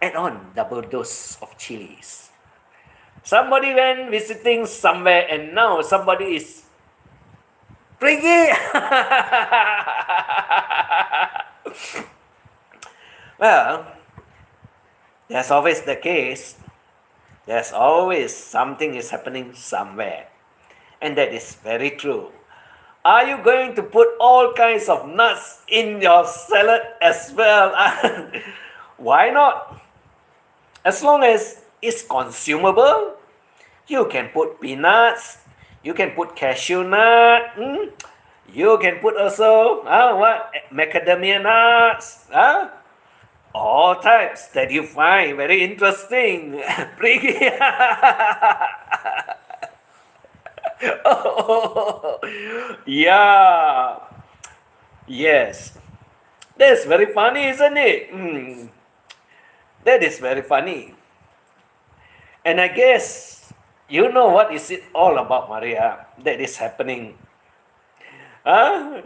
add on double dose of chilies. Somebody went visiting somewhere and now somebody is bringing. Well, that's always the case. There's always something is happening somewhere. And that is very true. Are you going to put all kinds of nuts in your salad as well? Why not? As long as it's consumable, you can put peanuts, you can put cashew nut, you can put also macadamia nuts, all types that you find very interesting. Bring it. Oh, yeah. Yes. That's very funny, isn't it? That is very funny. And I guess you know what is it all about, Maria, that is happening. Huh?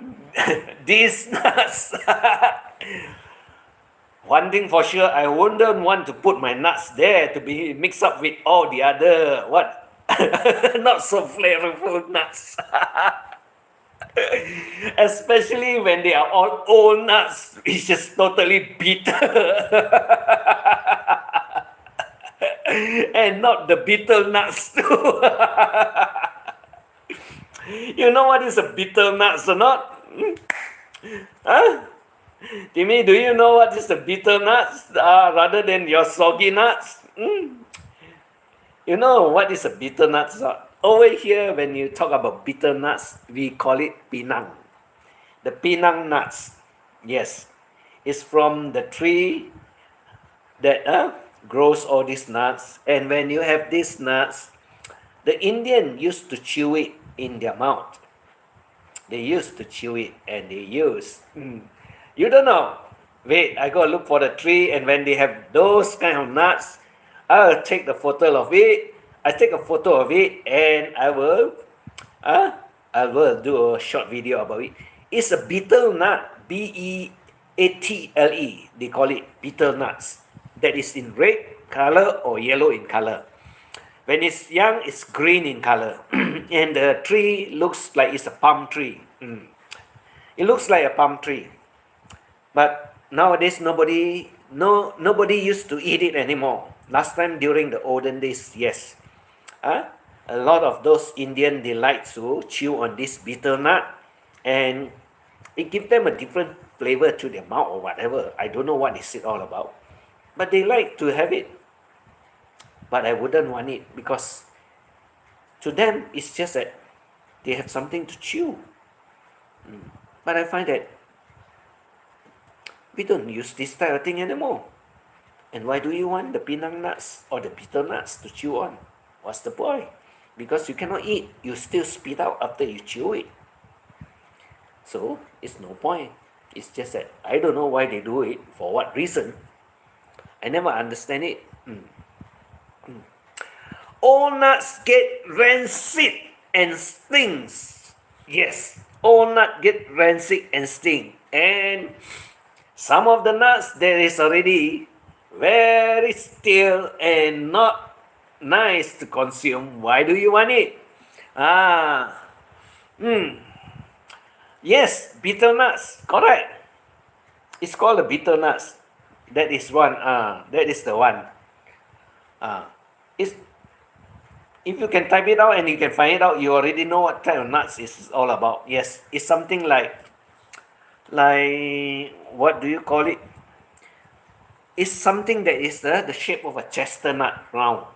These nuts. One thing for sure, I wouldn't want to put my nuts there to be mixed up with all the other not so flavorful nuts. Especially when they are all old nuts, it's just totally bitter. And not the bitter nuts too. You know what is a bitter nuts or not? Huh? Timmy, do you know what is the bitter nuts rather than your soggy nuts? You know what is a bitter nuts? Over here, when you talk about bitter nuts, we call it pinang. The pinang nuts, yes, is from the tree that grows all these nuts. And when you have these nuts, the Indian used to chew it in their mouth. They used to chew it and they use. You don't know. Wait, I go look for the tree, and when they have those kind of nuts, I'll take the photo of it. I take a photo of it, and I will do a short video about it. It's a beetle nut, beetle. They call it beetle nuts. That is in red color or yellow in color. When it's young, it's green in color, and the tree looks like it's a palm tree. It looks like a palm tree. But nowadays, nobody used to eat it anymore. Last time during the olden days, yes. A lot of those Indian, they like to chew on this betel nut, and it gives them a different flavor to their mouth or whatever. I don't know what is it all about. But they like to have it. But I wouldn't want it because to them, it's just that they have something to chew. But I find that we don't use this type of thing anymore. And why do you want the pinang nuts or the betel nuts to chew on? What's the point? Because you cannot eat. You still spit out after you chew it. So, it's no point. It's just that I don't know why they do it, for what reason. I never understand it. All nuts get rancid and stings. Yes, all nuts get rancid and sting. And some of the nuts, there is already very stale and not nice to consume. Why do you want it? Yes, bitter nuts. Correct. It's called the bitter nuts. That is one. That is the one. It's, if you can type it out and you can find it out, you already know what type of nuts it's all about. Yes, it's something like what do you call it? It's something that is the shape of a chestnut round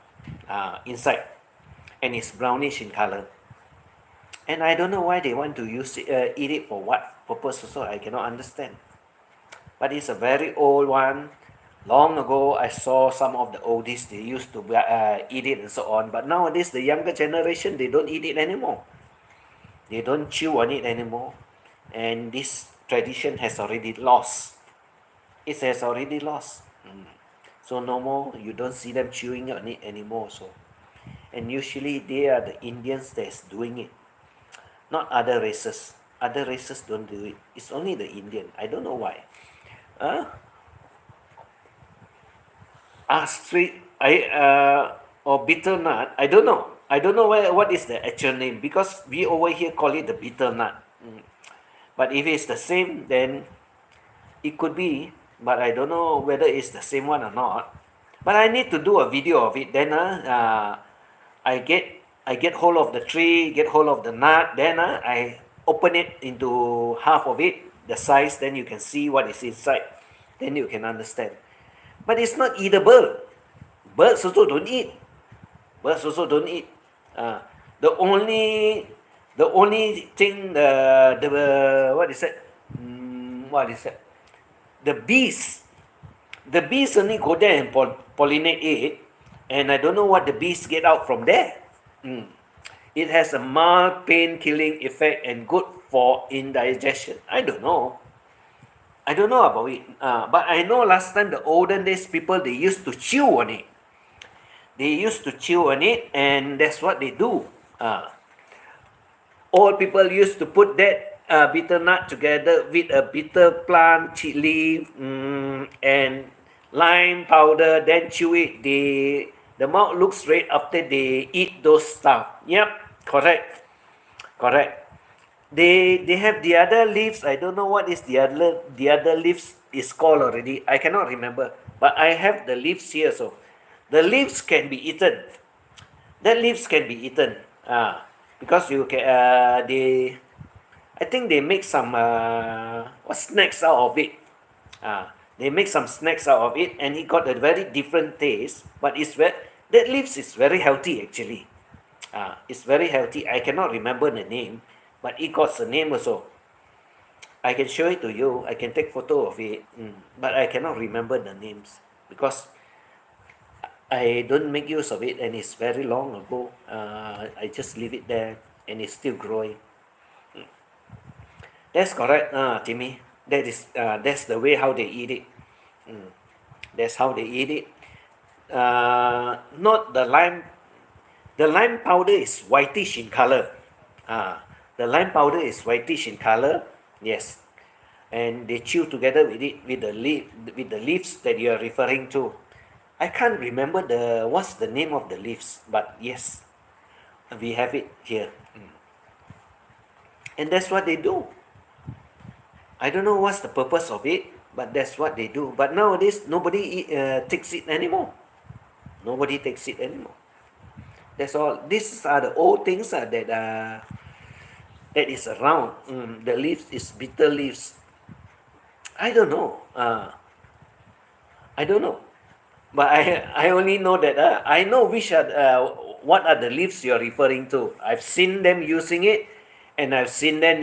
inside, and it's brownish in color. And I don't know why they want to use it, eat it for what purpose also. I cannot understand. But it's a very old one. Long ago, I saw some of the oldies, they used to eat it and so on. But nowadays, the younger generation, they don't eat it anymore. They don't chew on it anymore. and this tradition has already lost. It has already lost. So no more, you don't see them chewing on it anymore. So, and usually they are the Indians that's doing it, not other races. Other races don't do it. It's only the Indian. I don't know why. Huh? Street, or bitter nut. I don't know. I don't know what is the actual name, because we over here call it the bitter nut. But if it's the same, then it could be. But I don't know whether it's the same one or not. But I need to do a video of it. Then I get I get hold of the tree, get hold of the nut. Then I open it into half of it, the size. Then you can see what is inside. Then you can understand. But it's not eatable. Birds also don't eat. Birds also don't eat. The only the only thing, the what is that? What is that? The bees. The bees only go there and pollinate it, and I don't know what the bees get out from there. It has a mild pain killing effect and good for indigestion. I don't know. I don't know about it. But I know last time, the olden days, people, they used to chew on it. They used to chew on it, and that's what they do. Old people used to put that bitter nut together with a bitter plant leaf, and lime powder, then chew it. The mouth looks red after they eat those stuff. Yep, correct, correct. They have the other leaves. I don't know what is the other leaves is called already. I cannot remember. But I have the leaves here, so the leaves can be eaten. The leaves can be eaten. Because you can they I think they make some snacks out of it. They make some snacks out of it, and it got a very different taste. But that leaves is very healthy actually. It's very healthy. I cannot remember the name, but it got a name also. I can show it to you. I can take photo of it, but I cannot remember the names because I don't make use of it, and it's very long ago. I just leave it there, and it's still growing. That's correct, Timmy. That's the way how they eat it. That's how they eat it. Not the lime. The lime powder is whitish in color. The lime powder is whitish in color. Yes, and they chew together with it with the leaves that you are referring to. I can't remember what's the name of the leaves, but yes, we have it here, and that's what they do. I don't know what's the purpose of it, but that's what they do. But nowadays, nobody takes it anymore. Nobody takes it anymore. That's all. These are the old things that is around. The leaves is bitter leaves. I don't know. I don't know. But I only know that I know what are the leaves you're referring to. I've seen them using it, and I've seen them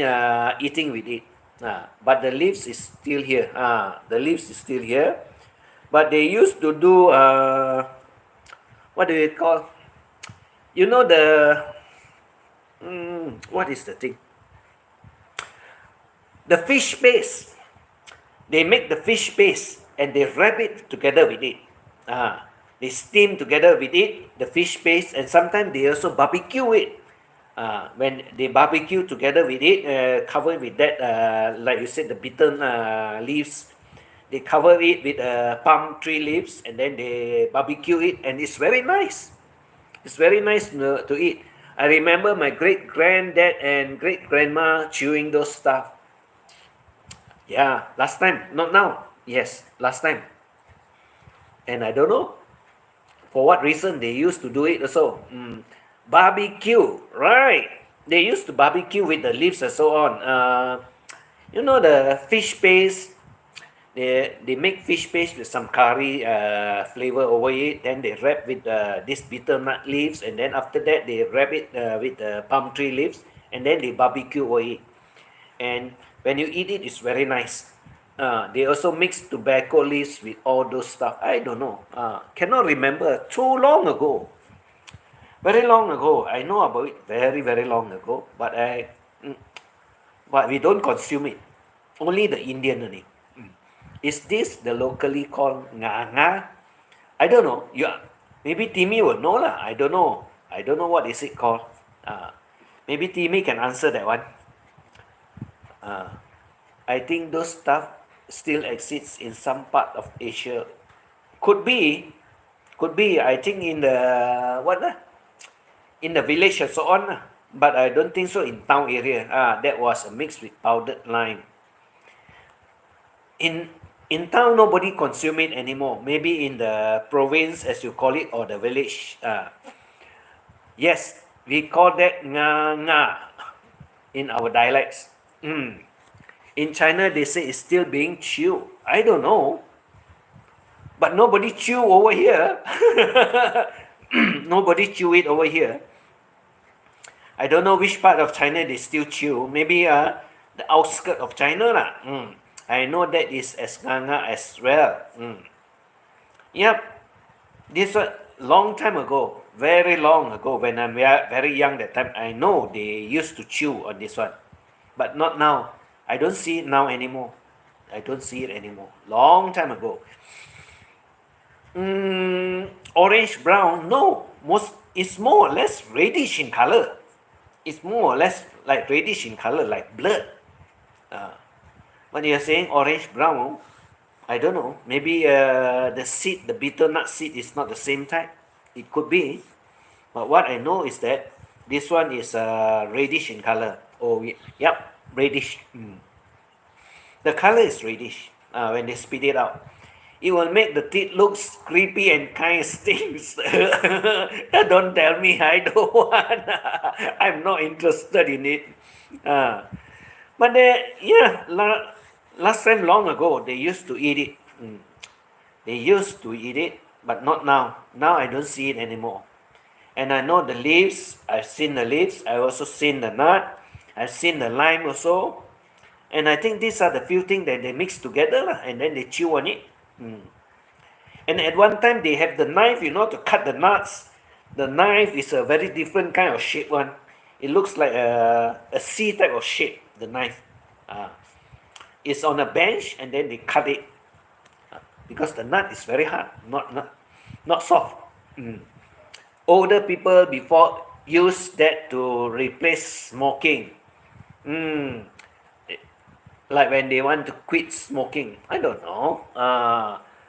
eating with it. But the leaves is still here. The leaves is still here. But they used to do what do you call? You know what is the thing? The fish paste. They make the fish paste and they wrap it together with it. They steam together with it, the fish paste, and sometimes they also barbecue it. When they barbecue together with it, cover with that, like you said, the bitter leaves. They cover it with palm tree leaves, and then they barbecue it, and it's very nice. It's very nice to eat. I remember my great granddad and great grandma chewing those stuff. Yeah, last time, not now. Yes, last time. And I don't know for what reason they used to do it also. Barbecue, right? They used to barbecue with the leaves and so on. The fish paste. They make fish paste with some curry flavor over it. Then they wrap with this bitter nut leaves, and then after that they wrap it with palm tree leaves, and then they barbecue over it. And when you eat it, it's very nice. They also mix tobacco leaves with all those stuff. I don't know. Cannot remember. Too long ago. Very long ago. I know about it very, very long ago. But but we don't consume it. Only the Indian only. Is this the locally called nga nga? I don't know. Maybe Timmy will know lah. I don't know. I don't know what is it called. Maybe Timmy can answer that one. I think those stuff still exists in some part of Asia. Could be, could be. I think in the what in the village and so on. But I don't think so in town area. That was a mix with powdered lime. In in town nobody consume it anymore. Maybe in the province as you call it or the village. Yes, we call that nga nga in our dialects. In China they say it's still being chewed. I don't know. But nobody chew over here. Nobody chew it over here. I don't know which part of China they still chew. Maybe the outskirts of China lah. I know that is as nganga as well. Yep. This was long time ago, very long ago when I'm very young that time. I know they used to chew on this one, but not now. I don't see it now anymore. I don't see it anymore. Long time ago. Orange brown? No. It's more or less reddish in color. It's more or less like reddish in color, like blood. When you're saying orange brown, I don't know. Maybe the seed, the bitter nut seed, is not the same type. It could be. But what I know is that this one is reddish in color. Oh, yep, reddish. The color is reddish when they spit it out. It will make the teeth look creepy and kind of stinks. Don't tell me I don't want. I'm not interested in it. But last time long ago, they used to eat it. They used to eat it, but not now. Now I don't see it anymore. And I know the leaves. I've seen the leaves. I've also seen the nut. I've seen the lime also. And I think these are the few things that they mix together and then they chew on it. And at one time they have the knife, to cut the nuts. The knife is a very different kind of shape one. It looks like a C type of shape, the knife. It's on a bench and then they cut it. Because the nut is very hard, not soft. Older people before use that to replace smoking. Like when they want to quit smoking. I don't know.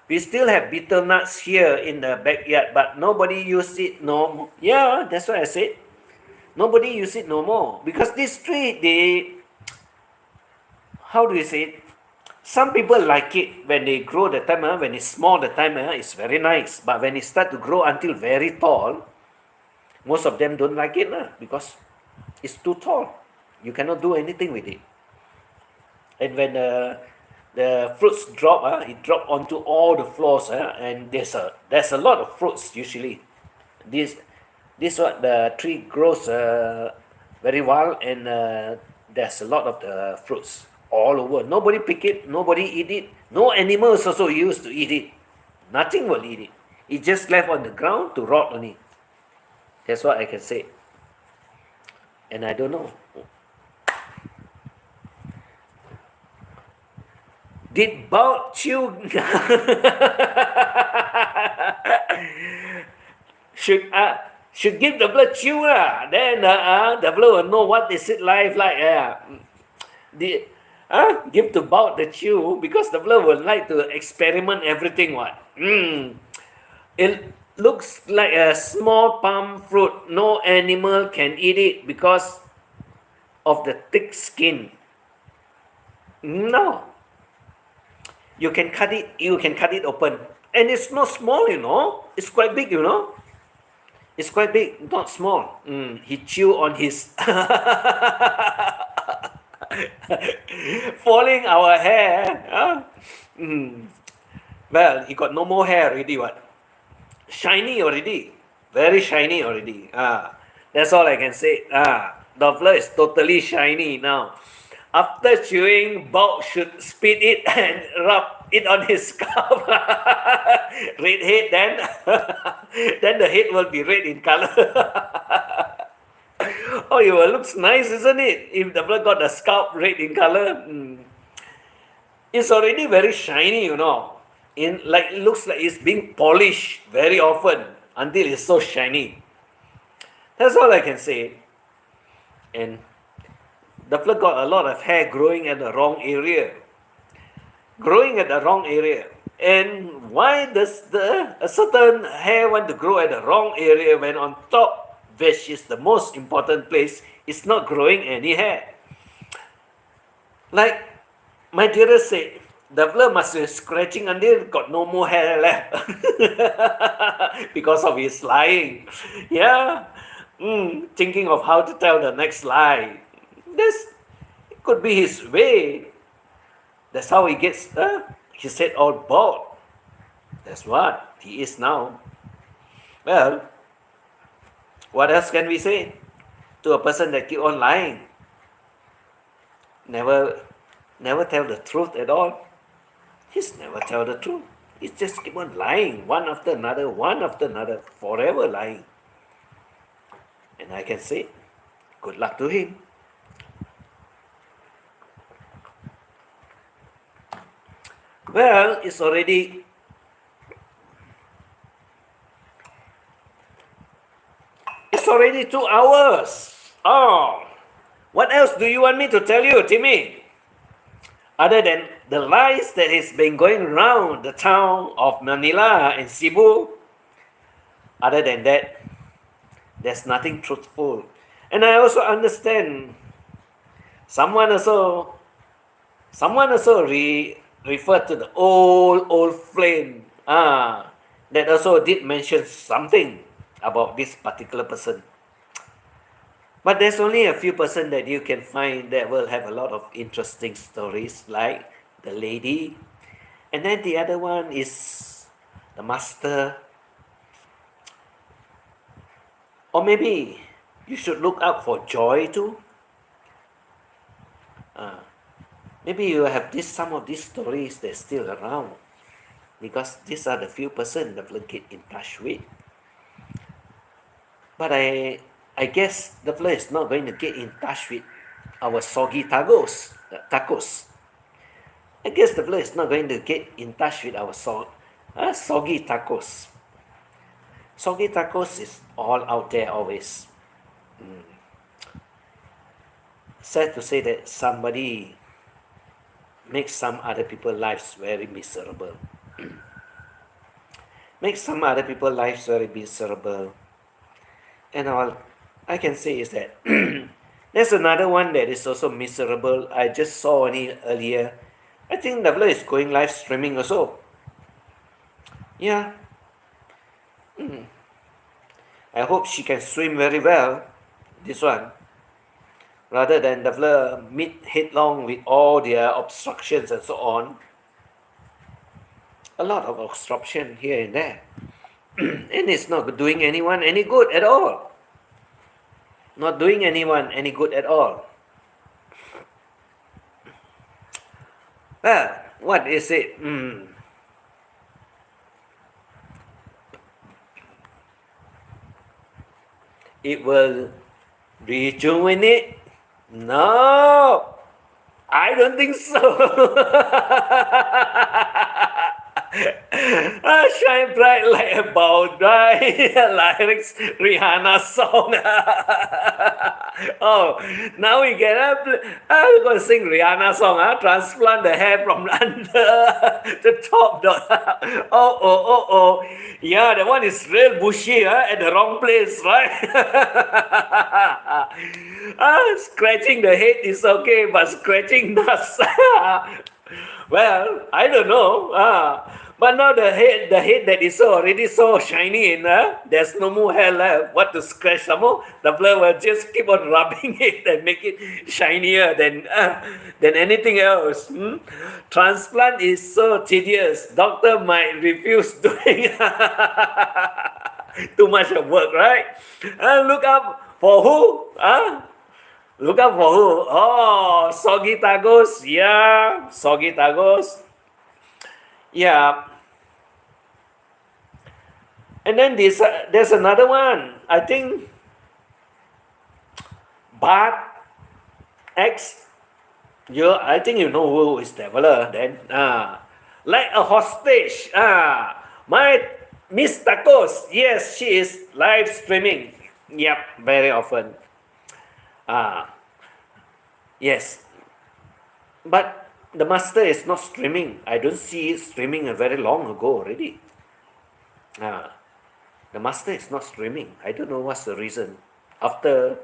We still have bitter nuts here in the backyard, but nobody use it no more. Yeah, that's what I said. Nobody use it no more. Because this tree, how do you say it? Some people like it when they grow the time, when it's small the time, it's very nice. But when it start to grow until very tall, most of them don't like it because it's too tall. You cannot do anything with it. And when the fruits drop, it drop onto all the floors, and there's a lot of fruits usually. This what the tree grows very well, and there's a lot of the fruits all over. Nobody pick it, nobody eat it. No animals also used to eat it. Nothing will eat it. It just left on the ground to rot only. That's what I can say. And I don't know. Did Bao chew? should give the blood chew lah. Then the blood will know what is it life like. Give to Bao the chew because the blood will like to experiment everything. What? It looks like a small palm fruit. No animal can eat it because of the thick skin. No. You can cut it open. And it's not small, It's quite big, It's quite big, not small. He chew on his falling our hair. Well, he got no more hair already, what? Shiny already. Very shiny already. That's all I can say. The blood is totally shiny now. After chewing, Bao should spit it and rub it on his scalp. Red head, then the head will be red in color. Oh, it looks nice, isn't it? If the fella got the scalp red in color, it's already very shiny, In like it looks like it's being polished very often until it's so shiny. That's all I can say. And the fella got a lot of hair growing at the wrong area. Growing at the wrong area. And why does a certain hair want to grow at the wrong area when on top, which is the most important place, is not growing any hair? Like my dearest said, the fella must be scratching until got no more hair left because of his lying. Yeah, thinking of how to tell the next lie. This could be his way. That's how he gets his head all bald. That's what he is now. Well, what else can we say to a person that keep on lying? Never tell the truth at all. He's never tell the truth. He's just keep on lying, one after another, forever lying. And I can say, good luck to him. Well, it's already It's already 2 hours. Oh, what else do you want me to tell you, Timmy? Other than the lies that has been going around the town of Manila and Cebu, other than that, there's nothing truthful. And I also understand someone also referred to the old flame. That also did mention something about this particular person. But there's only a few person that you can find that will have a lot of interesting stories, like the lady, and then the other one is the master. Or maybe you should look out for Joy too. Maybe you have some of these stories that's still around, because these are the few person that will get in touch with. But I guess the fella is not going to get in touch with our soggy tacos. I guess the fella is not going to get in touch with our soggy tacos. Soggy tacos is all out there always. Sad to say that somebody makes some other people's lives very miserable. Makes some other people's lives very miserable. And all I can say is that there's another one that is also miserable. I just saw it earlier. I think the fella is going live streaming also. Yeah. I hope she can swim very well, this one. Rather than the fella meet headlong with all their obstructions and so on. A lot of obstruction here and there. And it's not doing anyone any good at all. Not doing anyone any good at all. Well, what is it? It will rejuvenate? No, I don't think so. Shine bright like a ball, right? Lyrics, Rihanna song. Oh, now we get up. I'm going to sing Rihanna song. Transplant the hair from under the top. Oh. Yeah, that one is real bushy at the wrong place, right? Scratching the head is okay, but scratching nuts. Well, I don't know. But now the head that is already so shiny, there's no more hair left. What to scratch some more? The fella will just keep on rubbing it and make it shinier than anything else. Transplant is so tedious. Doctor might refuse doing too much of work, right? Look up for who? Look up for who? Oh, soggy tacos. Yeah, soggy tacos. Yeah. And then there's another one. I think But X, I think you know who is Traveler then. Like a hostage. My Miss Tacos, yes, she is live streaming. Yep, very often. Ah, yes. But the master is not streaming. I don't see it streaming a very long ago already. Ah, the master is not streaming. I don't know what's the reason. After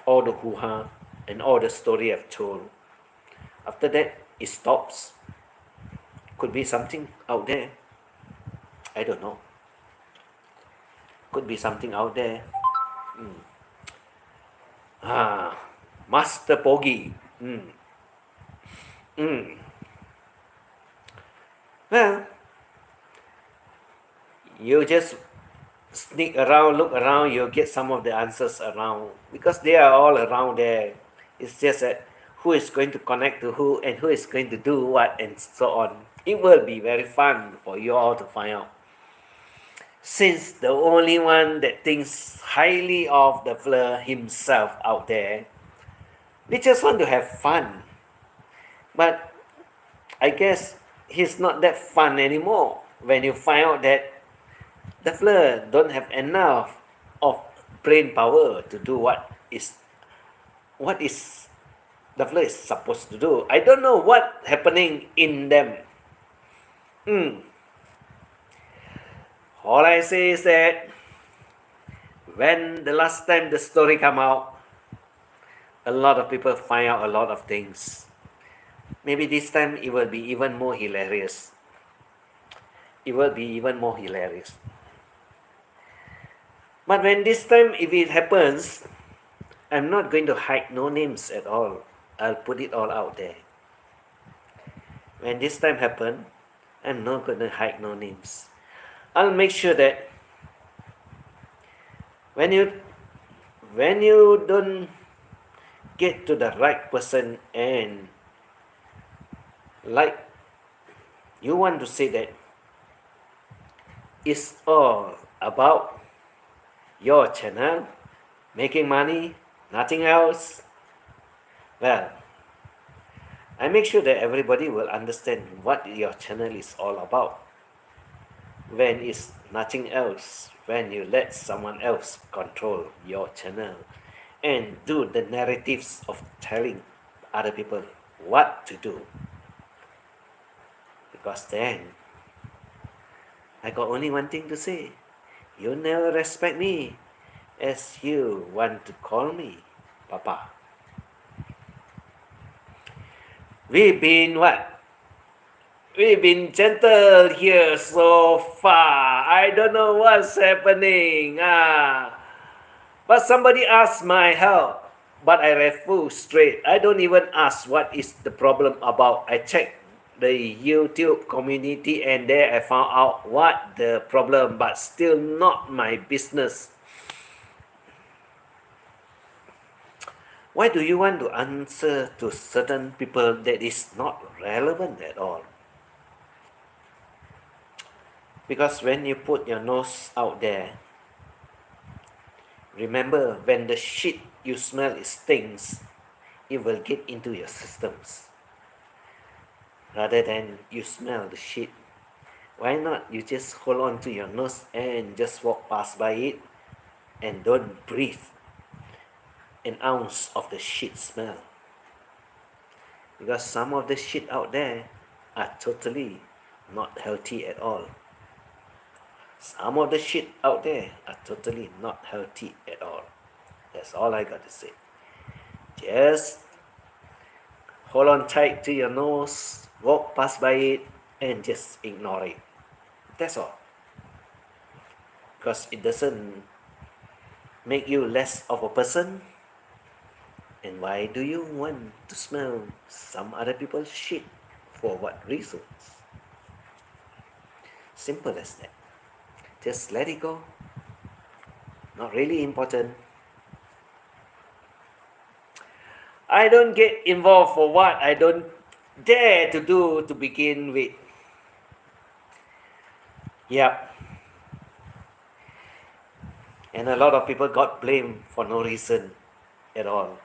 all the hoo-ha and all the story I've told, after that it stops. Could be something out there. I don't know. Could be something out there. Ah, Master Pogi. Well, you just sneak around, look around, you'll get some of the answers around because they are all around there. It's just that who is going to connect to who and who is going to do what and so on. It will be very fun for you all to find out. Since the only one that thinks highly of the fella himself out there, we just want to have fun. But I guess he's not that fun anymore when you find out that the fella don't have enough of brain power to do what is the fella is supposed to do. I don't know what happening in them. All I say is that when the last time the story come out, a lot of people find out a lot of things. Maybe this time it will be even more hilarious. It will be even more hilarious. But when this time, if it happens, I'm not going to hide no names at all. I'll put it all out there. When this time happen, I'm not going to hide no names. I'll make sure that when you don't get to the right person and like you want to say that it's all about your channel, making money, nothing else. Well, I make sure that everybody will understand what your channel is all about. When it's nothing else, when you let someone else control your channel and do the narratives of telling other people what to do. Because then, I got only one thing to say. You never respect me as you want to call me, Papa. We've been what? We've been gentle here so far. I don't know what's happening. But somebody asked my help. But I refuse straight. I don't even ask what is the problem about. I checked the YouTube community and there I found out what the problem, but still not my business. Why do you want to answer to certain people that is not relevant at all? Because when you put your nose out there, remember when the shit you smell stinks, it will get into your systems. Rather than you smell the shit, why not you just hold on to your nose and just walk past by it and don't breathe an ounce of the shit smell? Because some of the shit out there are totally not healthy at all. Some of the shit out there are totally not healthy at all. That's all I got to say. Just hold on tight to your nose, walk past by it, and just ignore it. That's all. Because it doesn't make you less of a person. And why do you want to smell some other people's shit? For what reasons? Simple as that. Just let it go. Not really important. I don't get involved for what I don't dare to do to begin with. Yep. And a lot of people got blamed for no reason at all.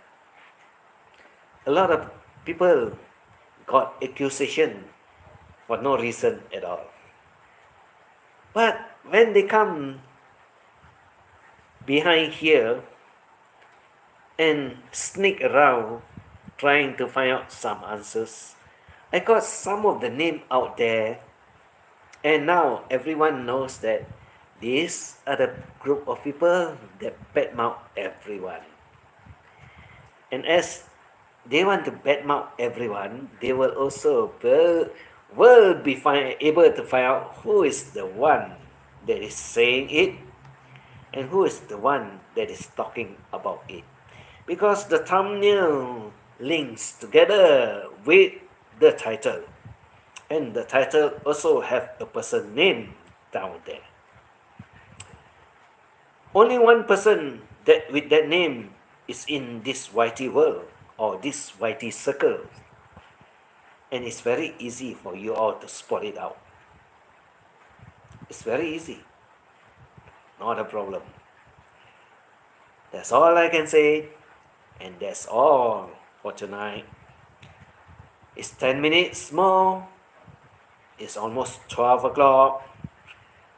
a lot of people got accusation for no reason at all. But when they come behind here and sneak around trying to find out some answers, I got some of the name out there, and now everyone knows that these are the group of people that badmouth everyone. And as they want to badmouth everyone, they will also will be able to find out who is the one that is saying it and who is the one that is talking about it. Because the thumbnail links together with the title. And the title also have a person name down there. Only one person that with that name is in this YT world or this YT circle. And it's very easy for you all to spot it out. It's very easy. Not a problem. That's all I can say. And that's all for tonight. It's 10 minutes more. It's almost 12 o'clock.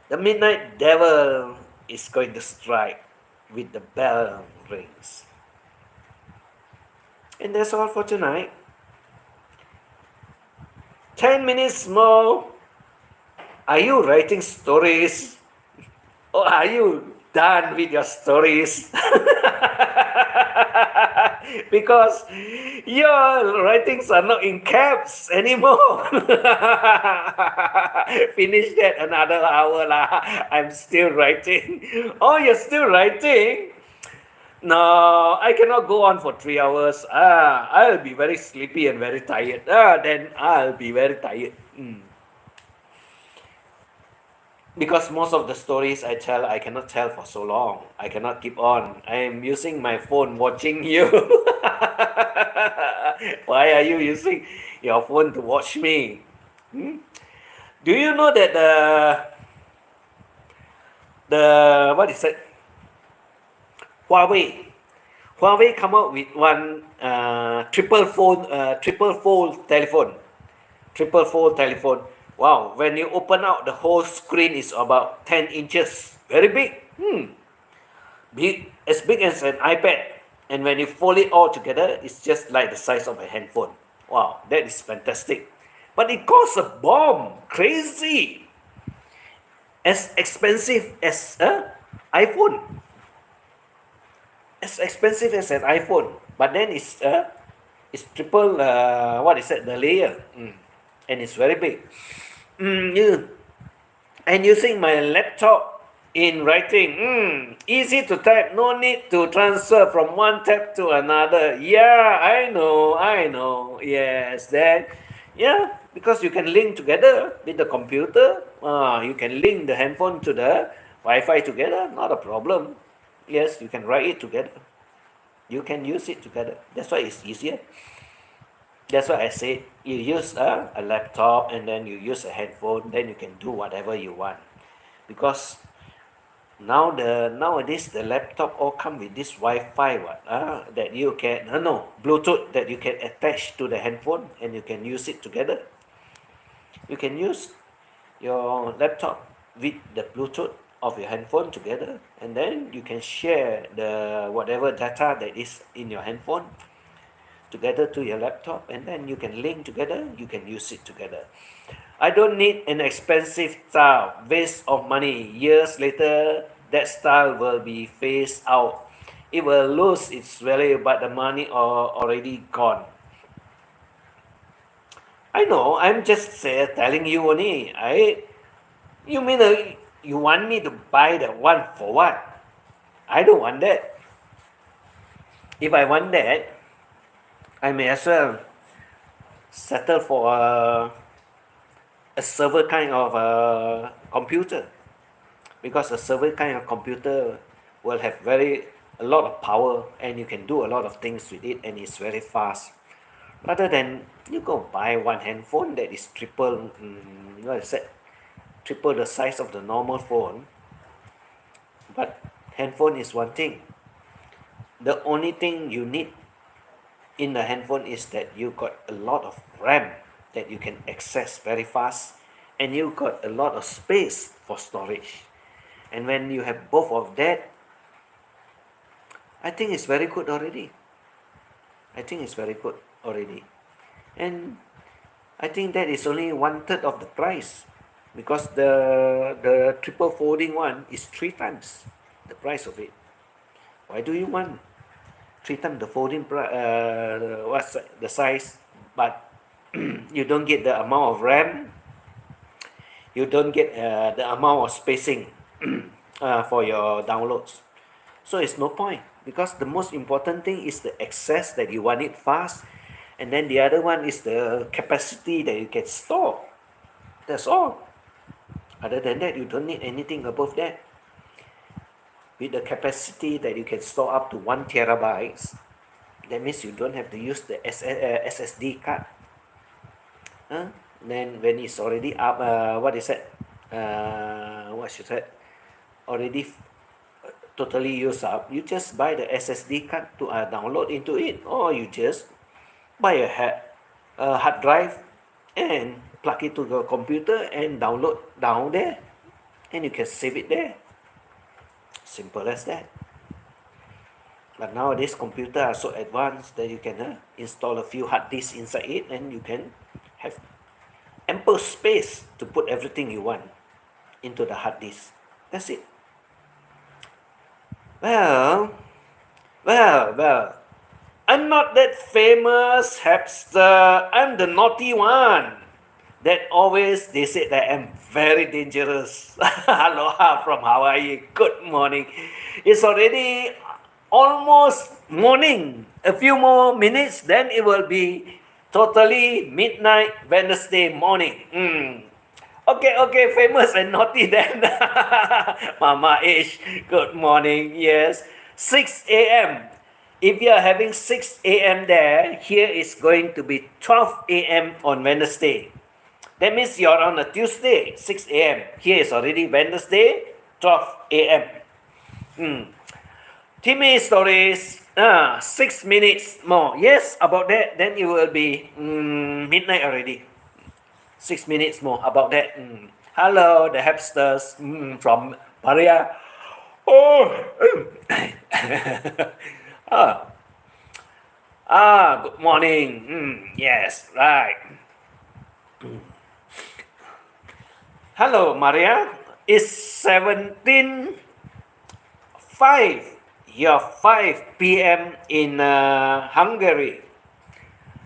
The midnight devil is going to strike with the bell rings. And that's all for tonight. 10 minutes more. Are you writing stories? Or are you done with your stories? Because your writings are not in caps anymore. Finish that another hour lah. I'm still writing. Oh, you're still writing? No, I cannot go on for 3 hours. I'll be very sleepy and very tired. Then I'll be very tired. Because most of the stories I tell, I cannot tell for so long. I cannot keep on. I am using my phone watching you. Why are you using your phone to watch me? Do you know that the what is it? Huawei come out with one triple fold telephone. Triple fold telephone. Wow, when you open out, the whole screen is about 10 inches. Very big. As big as an iPad. And when you fold it all together, it's just like the size of a handphone. Wow, that is fantastic. But it costs a bomb. Crazy. As expensive as an iPhone. As expensive as an iPhone. But then it's triple, the layer. And it's very big. And using my laptop in writing, easy to type, no need to transfer from one tab to another. Yeah, I know. Yes, then, yeah, because you can link together with the computer. You can link the handphone to the Wi-Fi together, not a problem. Yes, you can write it together. You can use it together. That's why it's easier. That's why I said you use a laptop and then you use a headphone, then you can do whatever you want. Because nowadays the laptop all come with this Wi-Fi that you can Bluetooth that you can attach to the handphone and you can use it together. You can use your laptop with the Bluetooth of your handphone together, and then you can share the whatever data that is in your handphone together to your laptop, and then you can link together, you can use it together. I don't need an expensive style, waste of money. Years later, that style will be phased out. It will lose its value, but the money are already gone. I know, I'm just telling you only. You mean you want me to buy the one for what? I don't want that. If I want that, I may as well settle for a server kind of computer, because a server kind of computer will have a lot of power and you can do a lot of things with it and it's very fast. Rather than you go buy one handphone that is triple the size of the normal phone. But handphone is one thing. The only thing you need in the handphone is that you got a lot of RAM that you can access very fast, and you got a lot of space for storage. And when you have both of that, I think it's very good already. I think it's very good already. And I think that is only 1/3 of the price, because the triple folding one is 3 times the price of it. Why do you want 3 times the what's the size, but you don't get the amount of RAM, you don't get the amount of spacing for your downloads. So it's no point, because the most important thing is the access that you want it fast, and then the other one is the capacity that you can store. That's all. Other than that, you don't need anything above that. With the capacity that you can store up to 1 terabytes, that means you don't have to use the SSD card. Then when it's already up, what is it? What she said? Already totally used up, you just buy the SSD card to download into it, or you just buy a hard drive and plug it to your computer and download down there, and you can save it there. Simple as that. But nowadays computer are so advanced that you can install a few hard disks inside it, and you can have ample space to put everything you want into the hard disk. That's it. Well, I'm not that famous hipster. I'm the naughty one. That always, they say that I'm very dangerous. Aloha from Hawaii. Good morning. It's already almost morning. A few more minutes, then it will be totally midnight Wednesday morning. Okay, famous and naughty then. Mama Ish, good morning. Yes, 6 a.m. If you are having 6 a.m. there, here is going to be 12 a.m. on Wednesday. That means you're on a Tuesday, 6 a.m. Here is already Wednesday, 12 a.m. Timmy stories, 6 minutes more. Yes, about that, then it will be midnight already. 6 minutes more about that. Hello, the hamsters from Maria. Oh, good morning. Yes, right. Hello, Maria. It's 17:05. You're 5 p.m. in Hungary.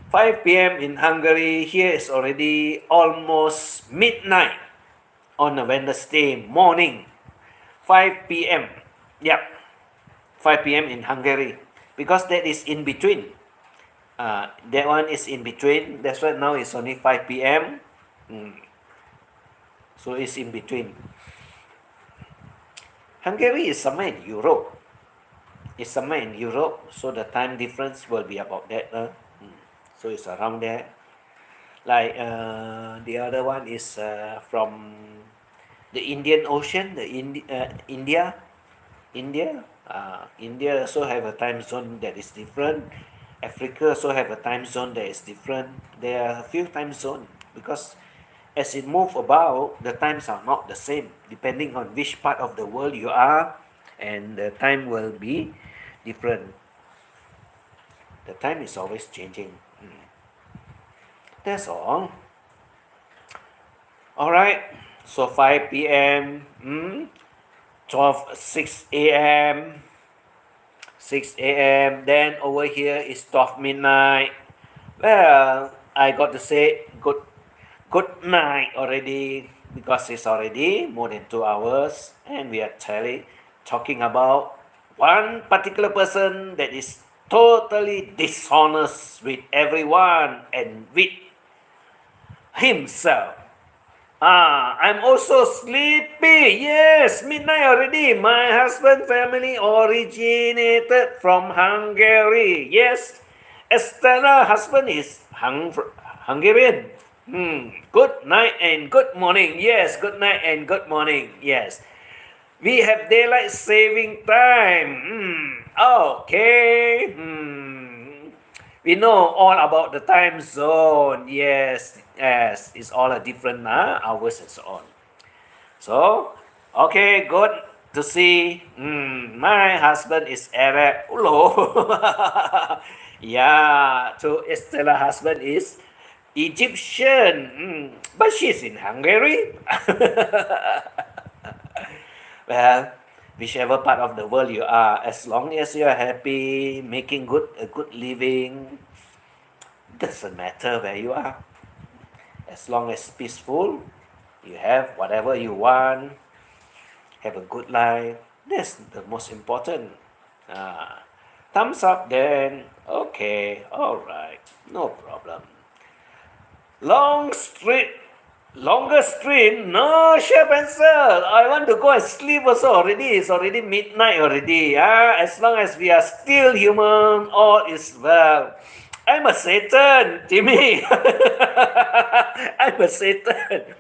5 p.m. in Hungary. Here is already almost midnight on a Wednesday morning. 5 p.m. Yep. 5 p.m. in Hungary. Because that is in between. That one is in between. That's why now it's only 5 p.m. So it's in between. Hungary is somewhere in Europe. It's somewhere in Europe. So the time difference will be about that. So it's around there. Like the other one is from the Indian Ocean, India. India also have a time zone that is different. Africa also have a time zone that is different. There are a few time zones, because as it moves about, the times are not the same depending on which part of the world you are, and the time will be different. The time is always changing. That's all. Alright, so 5 p.m. 6 a.m. 6 a.m. Then over here is 12 midnight. Well, I got to say good night already, because it's already more than 2 hours, and we are talking about one particular person that is totally dishonest with everyone and with himself. I'm also sleepy. Yes, midnight already. My husband family originated from Hungary. Yes, Estella husband is Hungarian. Good night and good morning. Yes, good night and good morning. Yes. We have daylight saving time. Okay. We know all about the time zone. Yes, yes, it's all a different hours and so on. So, okay, good to see. My husband is Arab. Hello. Yeah, to Estella husband is Egyptian. But she's in Hungary. Well, whichever part of the world you are, as long as you are happy, making a good living, doesn't matter where you are. As long as peaceful, you have whatever you want, have a good life. That's the most important. Ah, thumbs up then. Okay, all right, no problem. Long street, longer stream. No, Chef Ansel. I want to go and sleep also already. It's already midnight already. As long as we are still human, all is well. I'm a Satan, Jimmy. I'm a Satan.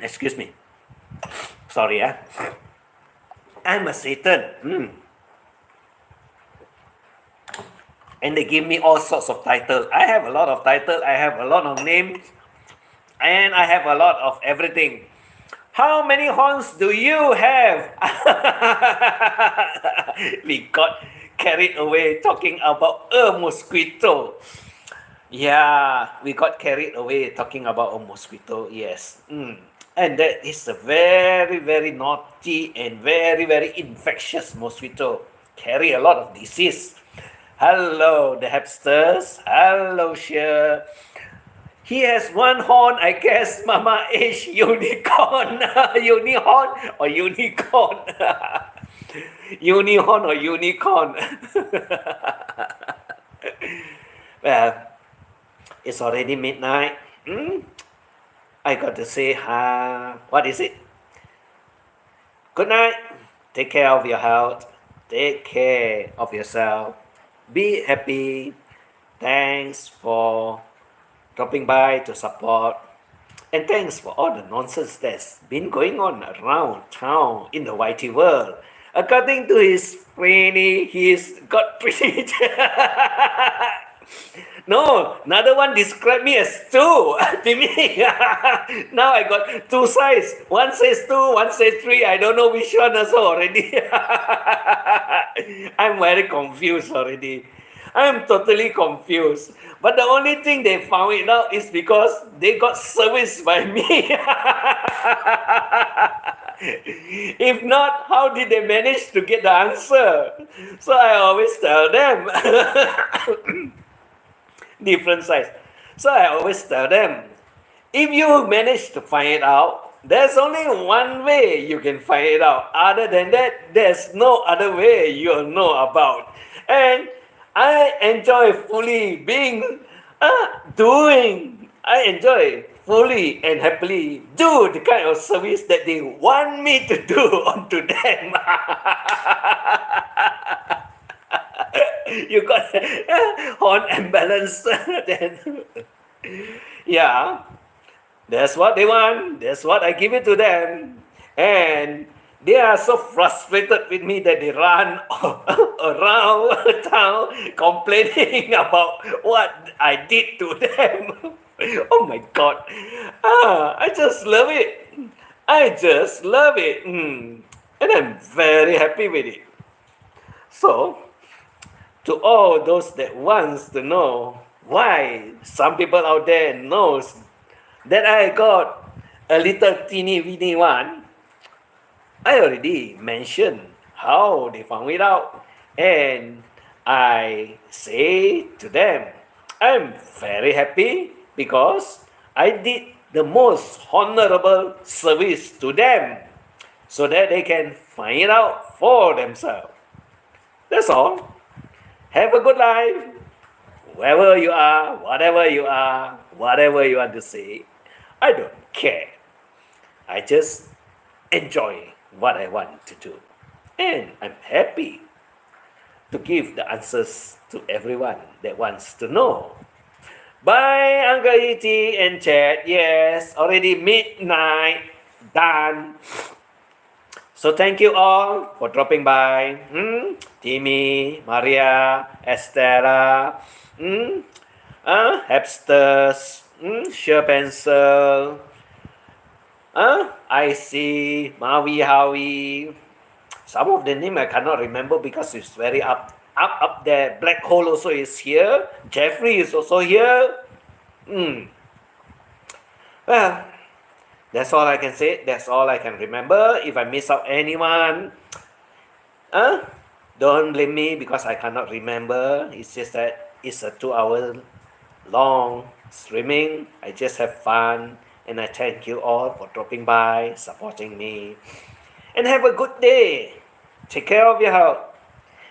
Excuse me. Sorry, I'm a Satan. And they give me all sorts of titles. I have a lot of titles. I have a lot of names. And I have a lot of everything. How many horns do you have? We got carried away talking about a mosquito. Yeah, we got carried away talking about a mosquito. Yes. And that is a very, very naughty and very, very infectious mosquito. Carry a lot of disease. Hello, the hamsters. Hello, Cher. He has one horn, I guess. Mama H unicorn. Unicorn or unicorn? Unicorn or unicorn? Well, it's already midnight. I got to say, what is it? Good night. Take care of your health. Take care of yourself. Be happy. Thanks for dropping by to support. And thanks for all the nonsense that's been going on around town in the YT world. According to his Franny, he's got pretty. No, another one described me as two. To me, now I got two sides. One says two, one says three. I don't know which one also already. I'm very confused already. I'm totally confused. But the only thing they found it out is because they got serviced by me. If not, how did they manage to get the answer? So I always tell them. Different size. So I always tell them, if you manage to find it out, there's only one way you can find it out. Other than that, there's no other way you'll know about. And I enjoy fully being I enjoy fully and happily do the kind of service that they want me to do onto them. You got horn and balance. Then yeah, that's what they want. That's what I give it to them. And they are so frustrated with me that they run around town complaining about what I did to them. Oh my God. I just love it. I just love it. And I'm very happy with it. So, to all those that wants to know why some people out there knows that I got a little teeny weeny one, I already mentioned how they found it out, and I say to them, I'm very happy because I did the most honorable service to them so that they can find it out for themselves. That's all. Have a good life. Wherever you are, whatever you are, whatever you want to say, I don't care. I just enjoy what I want to do. And I'm happy to give the answers to everyone that wants to know. Bye, Uncle E.T. and Chad. Yes, already midnight. Done. So thank you all for dropping by. Timmy, Maria, Estera, Hepsters, Sure Pencil, Icy, Maui Howie. Some of the name I cannot remember because it's very up there. Black Hole also is here. Jeffrey is also here. Well, that's all I can say. That's all I can remember. If I miss out anyone, don't blame me because I cannot remember. It's just that it's a 2 hour long streaming. I just have fun and I thank you all for dropping by, supporting me. And have a good day. Take care of your health.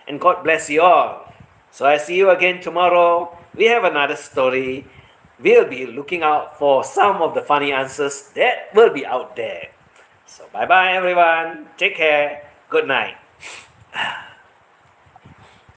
And God bless you all. So I see you again tomorrow. We have another story. We'll be looking out for some of the funny answers that will be out there. So bye bye everyone. Take care. Good night.